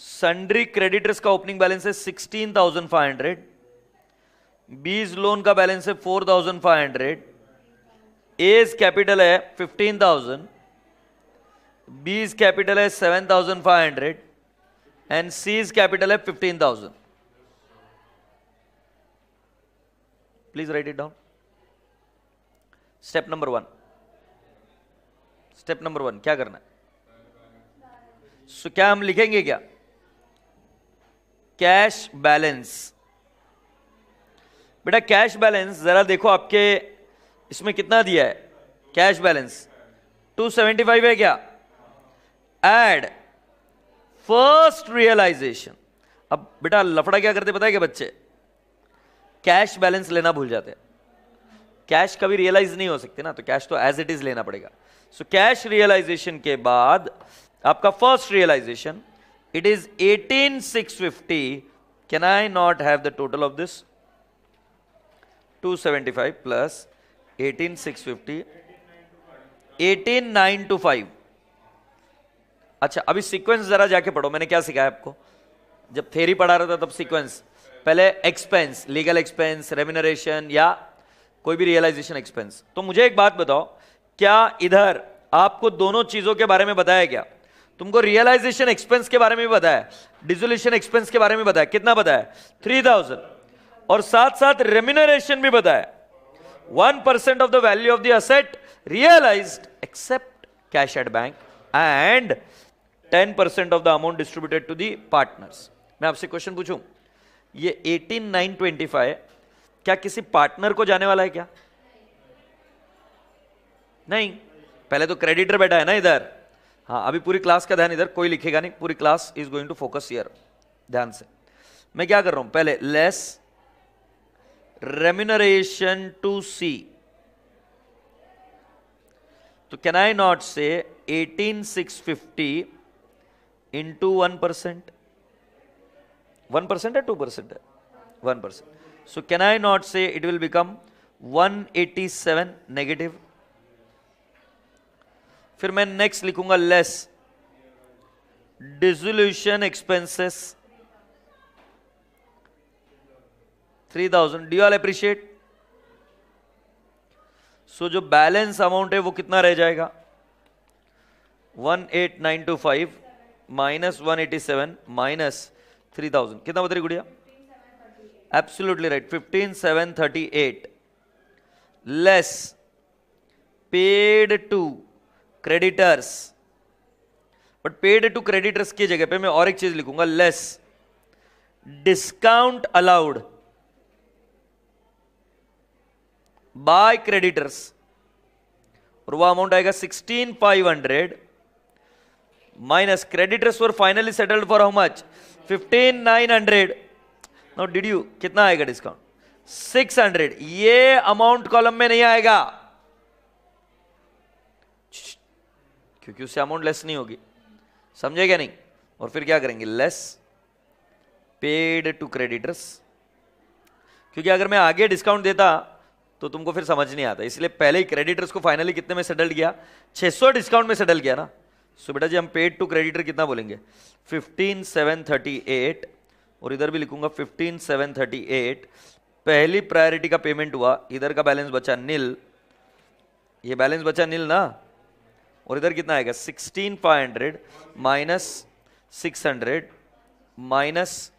Speaker 1: Sundry creditors का opening balance है 16,500, B's loan का balance है 4,500, A's capital है 15,000, B's capital है 7,500, and C's capital है 15,000. Please write it down. Step number 1. Step number 1 क्या करना है? क्या हम लिखेंगे क्या? Cash balance. बेटा कैश बैलेंस जरा देखो आपके इसमें कितना दिया है? कैश बैलेंस 275 है क्या? Add first realization. अब बेटा लफड़ा क्या करते पता है क्या बच्चे? कैश बैलेंस लेना भूल जाते हैं। कैश कभी रियलाइज नहीं हो सकते ना, तो कैश तो एज इट इज लेना पड़ेगा। सो कैश रियलाइजेशन के बाद आपका first realization it is 18,650। Can I not have the total of this? 275 plus 18,650, 18,925। अच्छा, अभी सीक्वेंस जरा जाके पढ़ो, मैंने क्या सिखाया आपको जब थ्योरी पढ़ा रहा था तब। सीक्वेंस पहले एक्सपेंस, लीगल एक्सपेंस, रेम्यूनरेशन या कोई भी रियलाइजेशन एक्सपेंस। तो मुझे एक बात बताओ, क्या इधर आपको दोनों चीजों के बारे में बताया गया? तुमको रियलाइजेशन एक्सपेंस के बारे में भी बताया, डिसोल्यूशन एक्सपेंस के बारे में बताया। कितना बताया? 3,000। और साथ साथ रेम्यूनरेशन भी बताया, 1% of the value of the asset realized except cash at bank and 10% of the amount distributed to the partners. मैं आपसे क्वेश्चन पूछूं, ये 18,925 क्या किसी पार्टनर को जाने वाला है क्या? नहीं, पहले तो क्रेडिटर बैठा है ना इधर। हाँ, अभी पूरी क्लास का ध्यान इधर, कोई लिखेगा नहीं, पूरी class is going to focus here. ध्यान से मैं क्या कर रहा हूं, पहले लेस रेम्यूनरेशन टू सी। तो कैन आई नॉट से 18,650 इंटू 1%? 1% है 2% है? 1%। So can I not say it will become 187 negative. फिर मैं नेक्स्ट लिखूंगा less dissolution expenses 3,000। Do you all appreciate? So जो बैलेंस अमाउंट है वो कितना रह जाएगा? 18,925 माइनस 187 माइनस 3,000। कितना बता रही गुड़िया? Absolutely right, 15,738 less paid to creditors. But paid to creditors की जगह पे मैं और एक चीज लिखूंगा, less discount allowed by creditors. और वो अमाउंट आएगा 16,500 minus creditors were finally settled for how much? 15,900। Now did you, कितना आएगा डिस्काउंट? 600। ये अमाउंट कॉलम में नहीं आएगा क्योंकि उससे अमाउंट लेस नहीं होगी, समझे क्या नहीं? और फिर क्या करेंगे? Less paid to creditors. क्योंकि अगर मैं आगे डिस्काउंट देता तो तुमको फिर समझ नहीं आता, इसलिए पहले ही क्रेडिटर्स को फाइनली कितने में सेटल किया? 600 डिस्काउंट में सेटल किया ना। सो बेटा जी हम पेड टू क्रेडिटर कितना बोलेंगे? 15,738। और इधर भी लिखूंगा 15,738। पहली प्रायोरिटी का पेमेंट हुआ, इधर का बैलेंस बचा नील, ये बैलेंस बचा नील ना। और इधर कितना आएगा? 16,500 माइनस 600 माइनस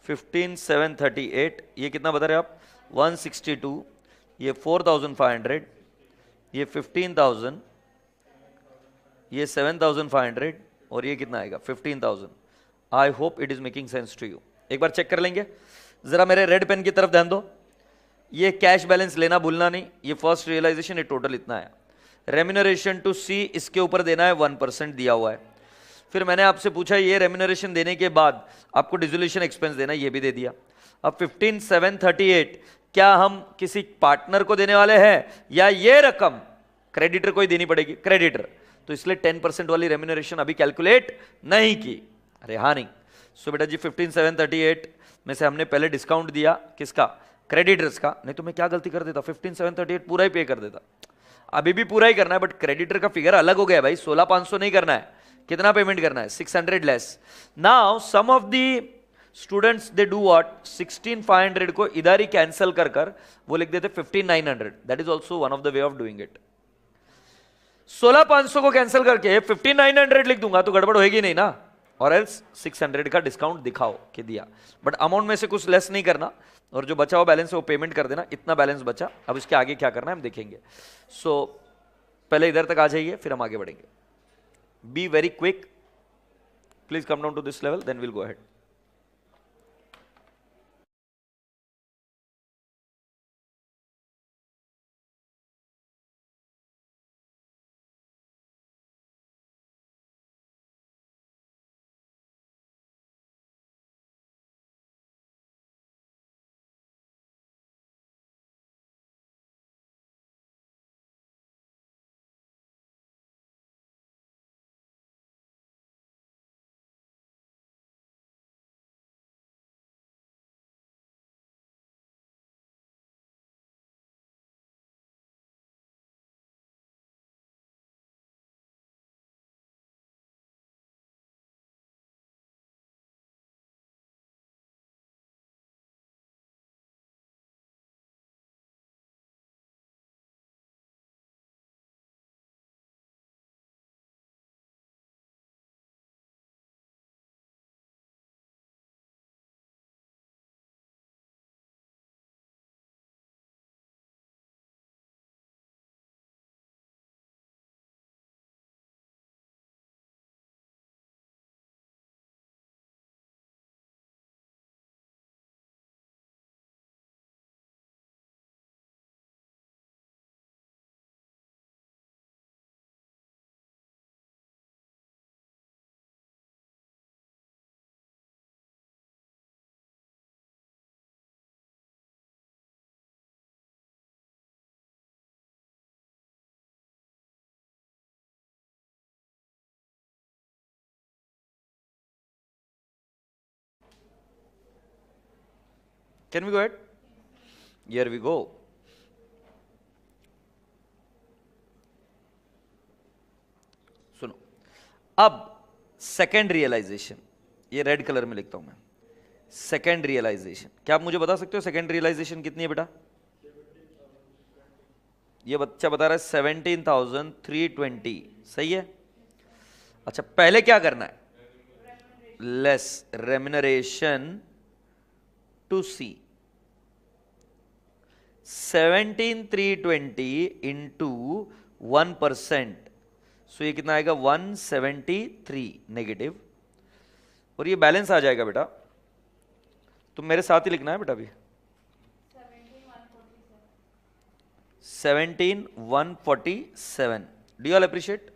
Speaker 1: 15,738। ये कितना बता रहे आप? 162। ये 4,500, ये 15,000, ये 7,500 और ये कितना आएगा? 15,000। I hope it is making sense to you. एक बार चेक कर लेंगे जरा, मेरे रेड पेन की तरफ ध्यान दो। ये कैश बैलेंस लेना भूलना नहीं, ये फर्स्ट रियलाइजेशन, ये टोटल इतना है। रेम्यूनरेशन टू सी, इसके ऊपर देना है 1% दिया हुआ है। फिर मैंने आपसे पूछा ये रेम्यूनरेशन देने के बाद आपको डिसोल्यूशन एक्सपेंस देना, ये भी दे दिया। अब 15,738 क्या हम किसी पार्टनर को देने वाले हैं या ये रकम क्रेडिटर को ही देनी पड़ेगी? क्रेडिटर, तो इसलिए 10% वाली रेम्यूनरेशन अभी कैलकुलेट नहीं की। अरे हाँ नहीं। सो बेटा जी 15,738 में से हमने पहले डिस्काउंट दिया, किसका? क्रेडिटर्स का। नहीं तो मैं क्या गलती कर देता, 15,738 पूरा ही पे कर देता। अभी भी पूरा ही करना है, बट क्रेडिटर का फिगर अलग हो गया भाई, 16,500 नहीं करना है। कितना पेमेंट करना है? 600 less. Now some of the students they do what, 16,500 को इधर ही कैंसिल कर कर वो लिख देते 15,900। That is also one of the way of doing it. 16,500 को कैंसिल करके 15,900 लिख दूंगा तो गड़बड़ होगी नहीं ना। और एल्स 600 का डिस्काउंट दिखाओ कि दिया, बट अमाउंट में से कुछ लेस नहीं करना, और जो बचा हुआ बैलेंस है वो पेमेंट कर देना। इतना बैलेंस बचा, अब इसके आगे क्या करना है हम देखेंगे। सो पहले इधर तक आ जाइए, फिर हम आगे बढ़ेंगे। Be very quick, please come down to this level, then will go ahead. Can we go at? Here we go. सुनो, अब सेकेंड रियलाइजेशन, ये रेड कलर में लिखता हूं मैं. सेकेंड रियलाइजेशन, क्या आप मुझे बता सकते हो सेकेंड रियलाइजेशन कितनी है बेटा? ये बच्चा बता रहा है 17,320. सही है. अच्छा, पहले क्या करना है? Less remuneration to C. 17,320 into 1%, so ये कितना आएगा? 173 नेगेटिव. और ये बैलेंस आ जाएगा बेटा. तुम मेरे साथ ही लिखना है बेटा अभी. 17,147. Do you all appreciate?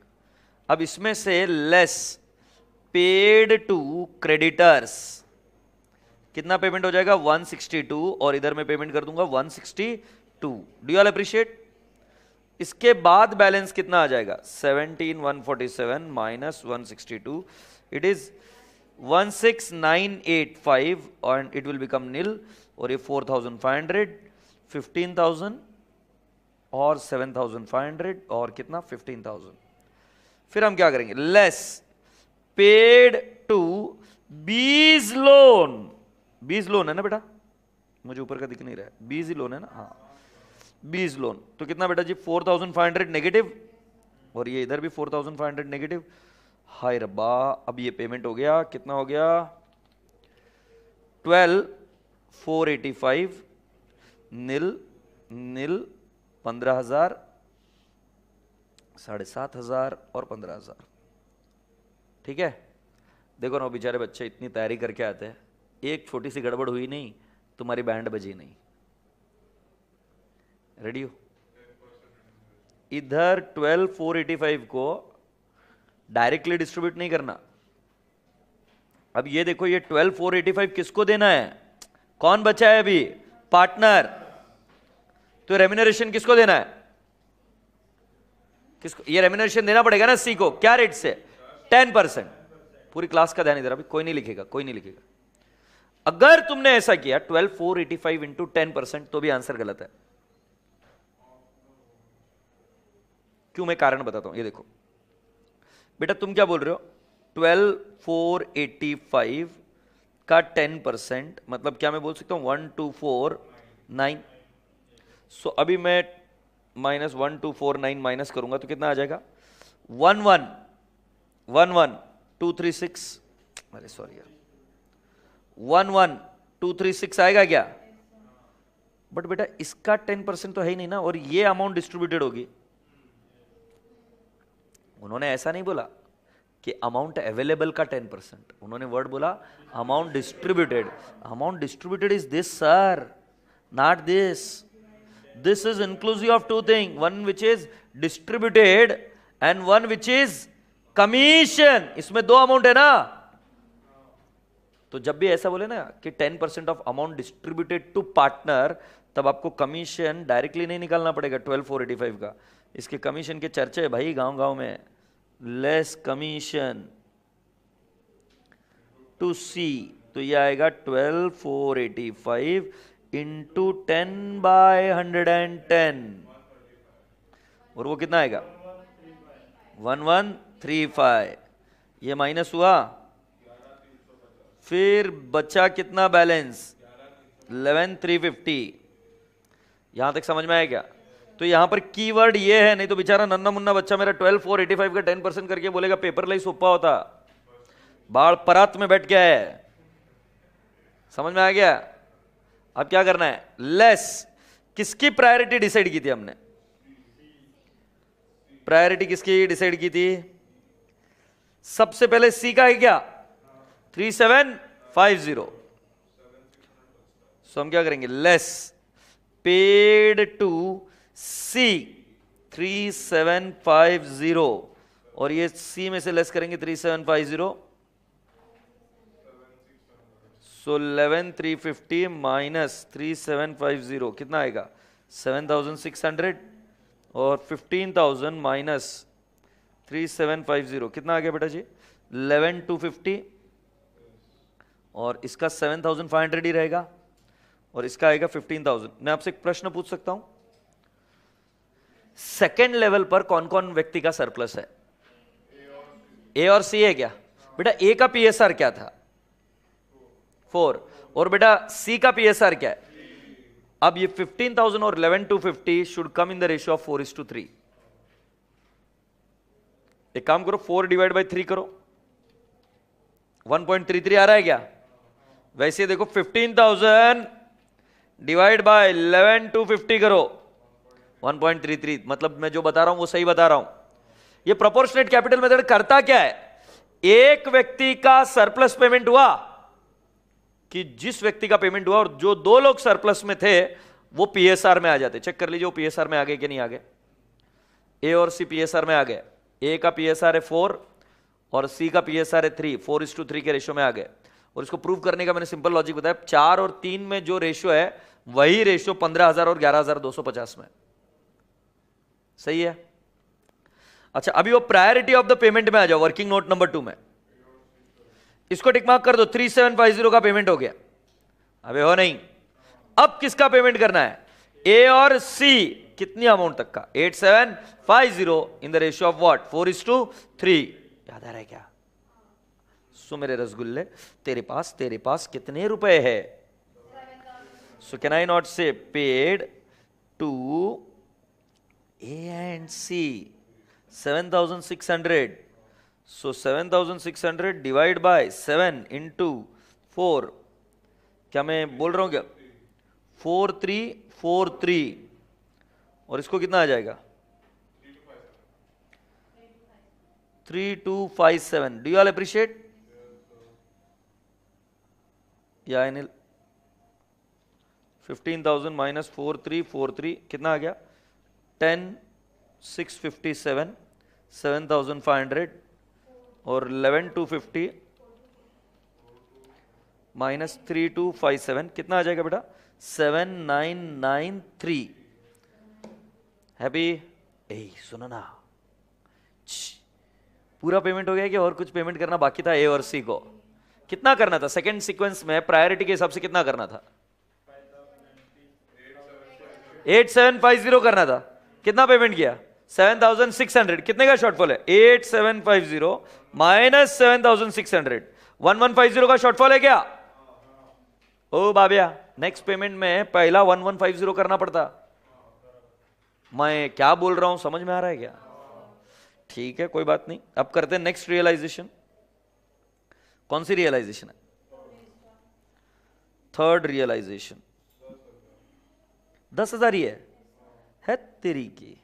Speaker 1: अब इसमें से लेस पेड टू क्रेडिटर्स, कितना पेमेंट हो जाएगा? 162. और इधर मैं पेमेंट कर दूंगा 162. Do you all appreciate? इसके बाद बैलेंस कितना आ जाएगा? 17,147 minus 162. It is 16,985 and it will become nil. और ये 4,500, 15,000 और 7,500 और कितना? 15,000. फिर हम क्या करेंगे? लेस पेड टू बीज लोन. बीज लोन है ना बेटा? मुझे ऊपर का दिख नहीं रहा है. बीज ही लोन है ना? हाँ, बीज लोन. तो कितना बेटा जी? 4,500 नेगेटिव. और ये इधर भी 4,500 नेगेटिव. हाय रब्बा, अब ये पेमेंट हो गया. कितना हो गया? 12,485 नील नील. 15,000, 7,500 और 15,000. ठीक है. देखो ना, बेचारे बच्चे इतनी तैयारी करके आते हैं, एक छोटी सी गड़बड़ हुई नहीं, तुम्हारी बैंड बजी नहीं. रेडी हो? इधर 12,485 को डायरेक्टली डिस्ट्रीब्यूट नहीं करना. अब ये देखो, ये 12,485 किसको देना है? कौन बचा है अभी? पार्टनर. तो रेम्यूनरेशन किसको देना है? किसको? ये रेम्यूनरेशन देना पड़ेगा ना सी को. क्या रेट से? 10%. पूरी क्लास का ध्यान इधर. अभी कोई नहीं लिखेगा, कोई नहीं लिखेगा. अगर तुमने ऐसा किया 12,485 इंटू 10%, तो भी आंसर गलत है. क्यों? मैं कारण बताता हूं. ये देखो बेटा, तुम क्या बोल रहे हो? 12,485 का 10% मतलब क्या मैं बोल सकता हूं? 1249. सो अभी मैं माइनस 1249 माइनस करूंगा तो कितना आ जाएगा? 11,236. अरे सॉरी यार, 11,236 आएगा क्या? बट बेटा इसका 10% तो है ही नहीं ना. और ये अमाउंट डिस्ट्रीब्यूटेड होगी. उन्होंने ऐसा नहीं बोला कि अमाउंट अवेलेबल का 10%. उन्होंने वर्ड बोला amount distributed. Amount distributed is this sir, not this. This is inclusive of two things, one which is distributed and one which is commission. इसमें दो अमाउंट है ना. तो जब भी ऐसा बोले ना कि 10% of amount distributed to partner, तब आपको कमीशन डायरेक्टली नहीं निकालना पड़ेगा 12,485 का. इसके कमीशन के चर्चे है भाई गांव गांव में. लेस कमीशन टू सी, तो ये आएगा 12,485 इंटू 10/110. और वो कितना आएगा? 1135. ये माइनस हुआ. फिर बचा कितना बैलेंस? 11,350. यहां तक समझ में आया क्या? तो यहां पर कीवर्ड ये है, नहीं तो बेचारा नन्ना मुन्ना बच्चा मेरा 12,485 का 10% करके बोलेगा पेपर लाई सोपा होता. बाढ़ परात में बैठ गया है. समझ में आ गया? अब क्या करना है? लेस. किसकी प्रायोरिटी डिसाइड की थी हमने? प्रायोरिटी किसकी डिसाइड की थी? सबसे पहले सी का है क्या? 3750. सो हम क्या करेंगे? लेस पेड टू सी 3750. और ये सी में से लेस करेंगे 3750. सो 11,350 माइनस 3750 कितना आएगा? 7,600. और 15,000 माइनस 3750 कितना आ गया बेटा जी? 11,250. और इसका 7,500 ही रहेगा. और इसका आएगा 15,000। मैं आपसे एक प्रश्न पूछ सकता हूं, सेकेंड लेवल पर कौन कौन व्यक्ति का सरप्लस है? ए और सी है क्या बेटा? ए का पीएसआर क्या था? 4। और बेटा सी का पीएसआर क्या है? अब ये 15,000 और 11,250 should come in the ratio of 4:3। एक काम करो, 4 डिवाइड बाई 3 करो, 1.33 आ रहा है क्या? वैसे देखो 15,000 डिवाइड बाय 11,250 करो, 1.33। मतलब मैं जो बता रहा हूं वो सही बता रहा हूं। ये प्रोपोर्शनेट कैपिटल मेथड करता क्या है? एक व्यक्ति का सरप्लस पेमेंट हुआ कि जिस व्यक्ति का पेमेंट हुआ और जो 2 लोग सरप्लस में थे वो पीएसआर में आ जाते। चेक कर लीजिए वो पीएसआर में आ गए कि नहीं आ गए। ए और सी पीएसआर में आ गए। ए का पीएसआर है 4 और सी का पीएसआर है 3, 4:3 के रेशियो में आ गए। और इसको प्रूव करने का मैंने सिंपल लॉजिक बताया, 4 और 3 में जो रेशियो है वही रेशियो 15,000 और 11,250 में। सही है? अच्छा, अभी वो प्रायोरिटी ऑफ द पेमेंट में आ जाओ, वर्किंग नोट नंबर 2 में। इसको टिक मार्क कर दो, 3750 का पेमेंट हो गया। अबे हो नहीं, अब किसका पेमेंट करना है? ए और सी। कितनी अमाउंट तक का? 8750 इन द रेशियो ऑफ व्हाट? 4:3। याद आ रहा है क्या? सो मेरे रसगुल्ले, तेरे पास कितने रुपए है? So can I not say paid to A and C 7,600। So 7,600 divide by 7 into 4। क्या मैं बोल रहा हूं क्या? 4343। और इसको कितना आ जाएगा? 3257। Do you all appreciate? या अनिल? 15,000 माइनस 4343 कितना आ गया? 10,657, 7,500 और 11,250 माइनस 3,257 कितना आ जाएगा बेटा? 7,993। हैप्पी? ए सुनो ना, पूरा पेमेंट हो गया कि और कुछ पेमेंट करना बाकी था? ए और सी को कितना करना था? सेकंड सीक्वेंस में प्रायोरिटी के हिसाब से कितना करना था? 8750 करना था। कितना पेमेंट किया? 7,600। कितने का शॉर्टफॉल है? 8750 माइनस 7,600, 1150 का शॉर्टफॉल है क्या? ओ बाबिया, नेक्स्ट पेमेंट में पहला 1150 करना पड़ता। मैं क्या बोल रहा हूं, समझ में आ रहा है क्या? ठीक है, कोई बात नहीं। अब करते हैं नेक्स्ट रियलाइजेशन। कौन सी रियलाइजेशन है? Third realization. 10,000 ही है तेरी की।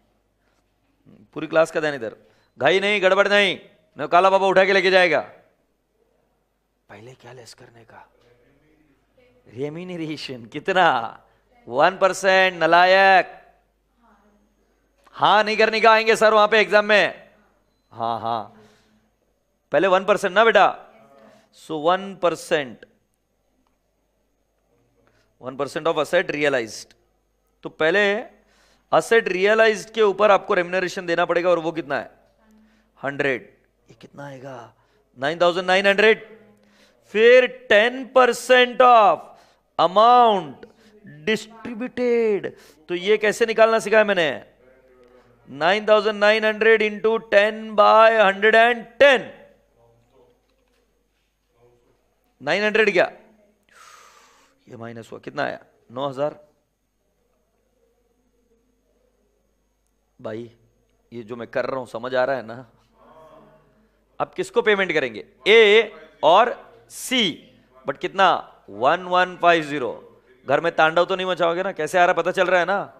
Speaker 1: पूरी क्लास का ध्यान इधर, घाई नहीं, गड़बड़ नहीं, न काला बाबा उठा के लेके जाएगा। पहले क्या लेस करने का? रेम्यूनरेशन। कितना? 1%। नलायक, हाँ नहीं करने का आएंगे सर वहां पे एग्जाम में। हाँ हाँ, पहले 1% ना बेटा। सो 1% ऑफ असेट रियलाइज्ड। तो पहले असेट रियलाइज्ड के ऊपर आपको रेम्यूनरेशन देना पड़ेगा, और वो कितना है? 100। ये कितना आएगा? 9,900। फिर 10% ऑफ अमाउंट डिस्ट्रीब्यूटेड। तो ये कैसे निकालना सिखाया मैंने? 9,900 इंटू 10/110। 900 क्या? ये माइनस हुआ, कितना आया? 9,000। भाई ये जो मैं कर रहा हूं समझ आ रहा है ना? अब किसको पेमेंट करेंगे? ए और सी। बट कितना? 1150। घर में तांडव तो नहीं मचाओगे ना? कैसे आ रहा है पता चल रहा है ना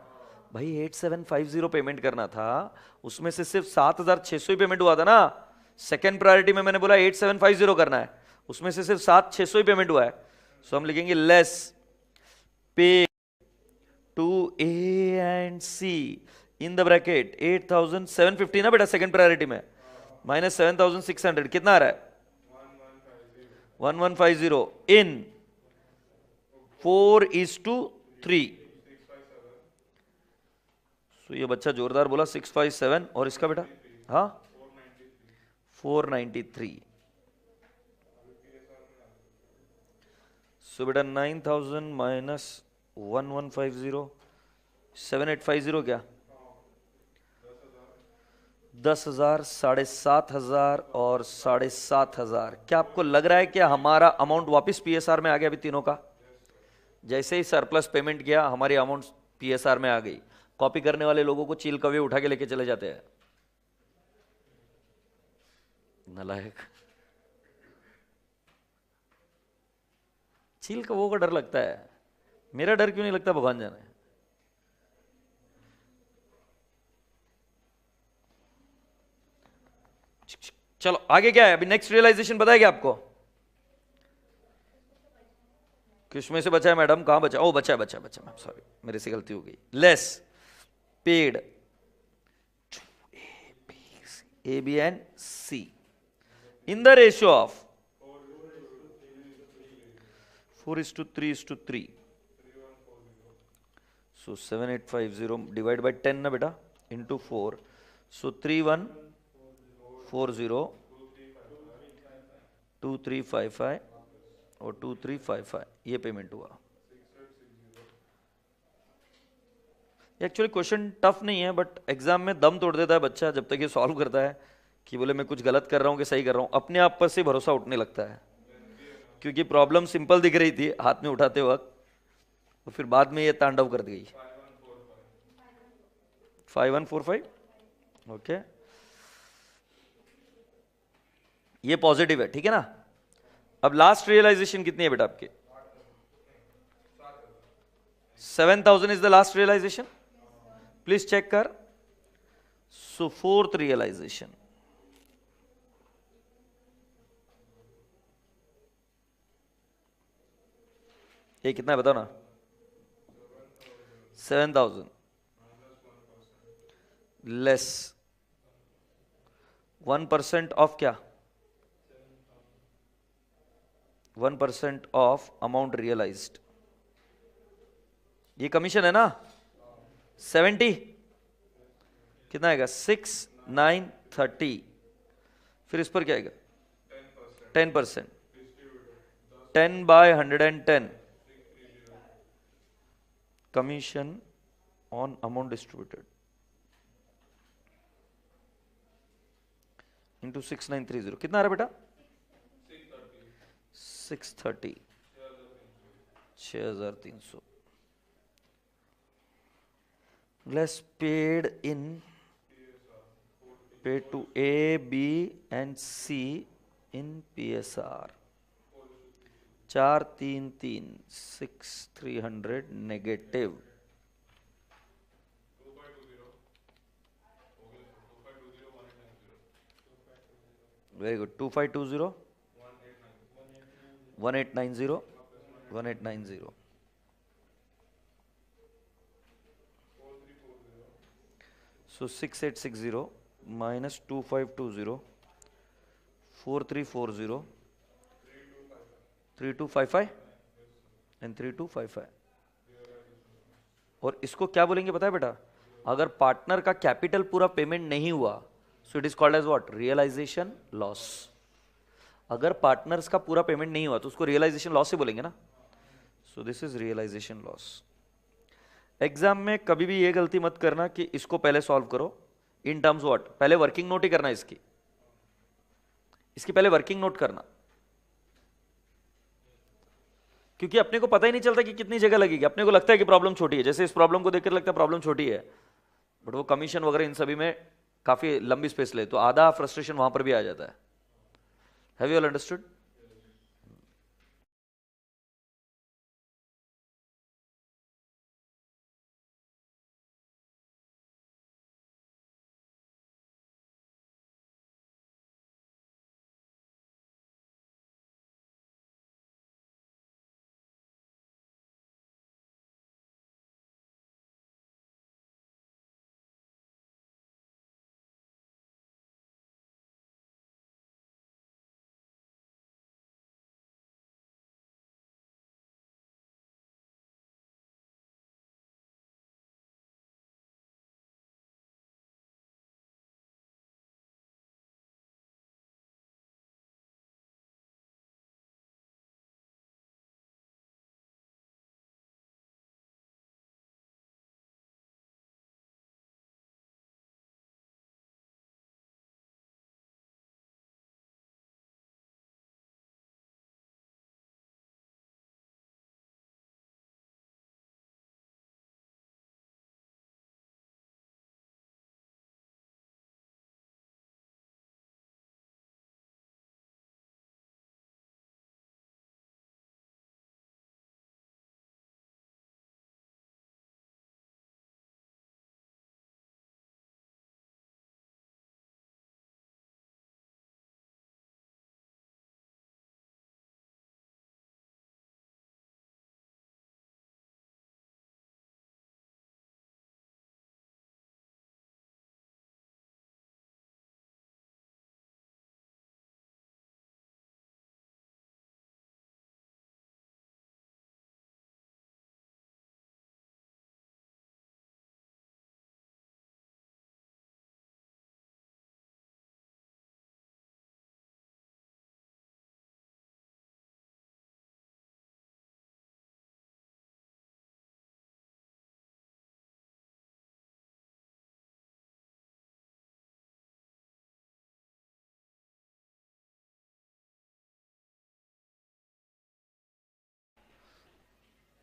Speaker 1: भाई? 8750 पेमेंट करना था, उसमें से सिर्फ 7,600 ही पेमेंट हुआ था ना। सेकेंड प्रायोरिटी में मैंने बोला 8750 करना है, उसमें से सिर्फ 7,600 ही पेमेंट हुआ है। सो हम लिखेंगे less pay to A and C in the bracket 8,750 ना बेटा सेकेंड प्रायोरिटी में, माइनस 7,600। कितना आ रहा है? 1150 इन 4:3। तो ये बच्चा जोरदार बोला 657। और इसका बेटा? हाँ 493। सो बेटा 9,000 माइनस 1150 7850 क्या 10,000 7,500 और 7,500। क्या आपको लग रहा है कि हमारा अमाउंट वापस पीएसआर में आ गया अभी तीनों का? जैसे ही सरप्लस पेमेंट किया हमारी अमाउंट पीएसआर में आ गई। कॉपी करने वाले लोगों को चील कवे उठा के लेके चले जाते हैं, नालायक। चील कवों का डर लगता है, मेरा डर क्यों नहीं लगता भगवान जाने। चलो आगे क्या है अभी, नेक्स्ट रियलाइजेशन बताएगा आपको। किसमें से बचा है मैडम, कहां बचा? ओ बचा बचा बचा मैम, सॉरी मेरे से गलती हो गई। Less paid A B and C in the ratio of 4:3:3। So 7850 divide by 10 ना बेटा, इंटू 4। सो 3140 2355 और 2355 ये पेमेंट हुआ। एक्चुअली क्वेश्चन टफ नहीं है, बट एग्जाम में दम तोड़ देता है बच्चा जब तक ये सॉल्व करता है कि बोले मैं कुछ गलत कर रहा हूँ कि सही कर रहा हूँ। अपने आप पर से भरोसा उठने लगता है, क्योंकि प्रॉब्लम सिंपल दिख रही थी हाथ में उठाते वक्त, तो फिर बाद में ये तांडव कर गई। 5145 ओके, ये पॉजिटिव है, ठीक है ना। अब लास्ट रियलाइजेशन कितनी है बेटा आपके? 7,000 is the last realization, please check कर। सो फोर्थ रियलाइजेशन, ये कितना है बताओ ना? 7,000 लेस 1% ऑफ क्या? 1% ऑफ अमाउंट रियलाइज्ड, ये कमीशन है ना। 70 कितना आएगा? 6,930। फिर इस पर क्या आएगा? 10%, 10/110 commission on amount distributed into 6,930 कितना आ रहा है बेटा? 630 6,300 less paid to A, B and C in PSR 433 6,300 negative। Very good. 2520 1890 1890। So 6860 minus 2520 4340 3255 and 3255। और इसको क्या बोलेंगे पता है बेटा? अगर पार्टनर का कैपिटल पूरा पेमेंट नहीं हुआ, so it is called as what? Realization loss. अगर पार्टनर्स का पूरा पेमेंट नहीं हुआ तो उसको रियलाइजेशन लॉस ही बोलेंगे ना। So this is realization loss. Exam में कभी भी ये गलती मत करना कि इसको पहले सॉल्व करो इन टर्म्स व्हाट, पहले वर्किंग नोट ही करना इसकी पहले वर्किंग नोट करना, क्योंकि अपने को पता ही नहीं चलता कि कितनी जगह लगेगी। अपने को लगता है कि प्रॉब्लम छोटी है, जैसे इस प्रॉब्लम को देखकर लगता है प्रॉब्लम छोटी है, बट वो कमीशन वगैरह इन सभी में काफी लंबी स्पेस ले, तो आधा फ्रस्ट्रेशन वहां पर भी आ जाता है। Have you all understood?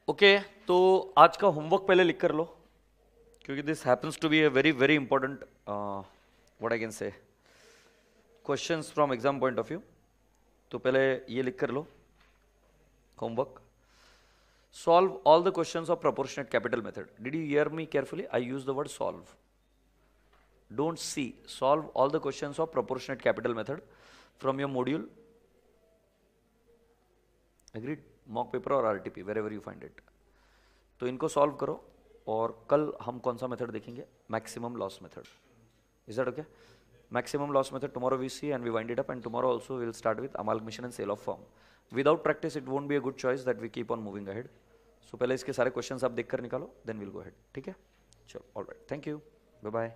Speaker 1: Okay तो आज का होमवर्क पहले लिख कर लो, क्योंकि this happens to be a very very important what I can say questions from exam point of view. तो पहले ये लिख कर लो homework. Solve all the questions of proportionate capital method. Did you hear me carefully? I use the word solve. Don't see. Solve all the questions of proportionate capital method from your module. Agreed? Mock paper और RTP, wherever you find it. तो इनको solve करो और कल हम कौन सा method देखेंगे? Maximum loss method. Is that okay? Maximum loss method tomorrow we see and we wind it up, and tomorrow also we will start with amalgamation and sale of firm. Without practice it won't be a good choice that we keep on moving ahead. So पहले इसके सारे questions आप देख कर निकालो, then will go ahead. ठीक है, चलो, all right, thank you, bye bye.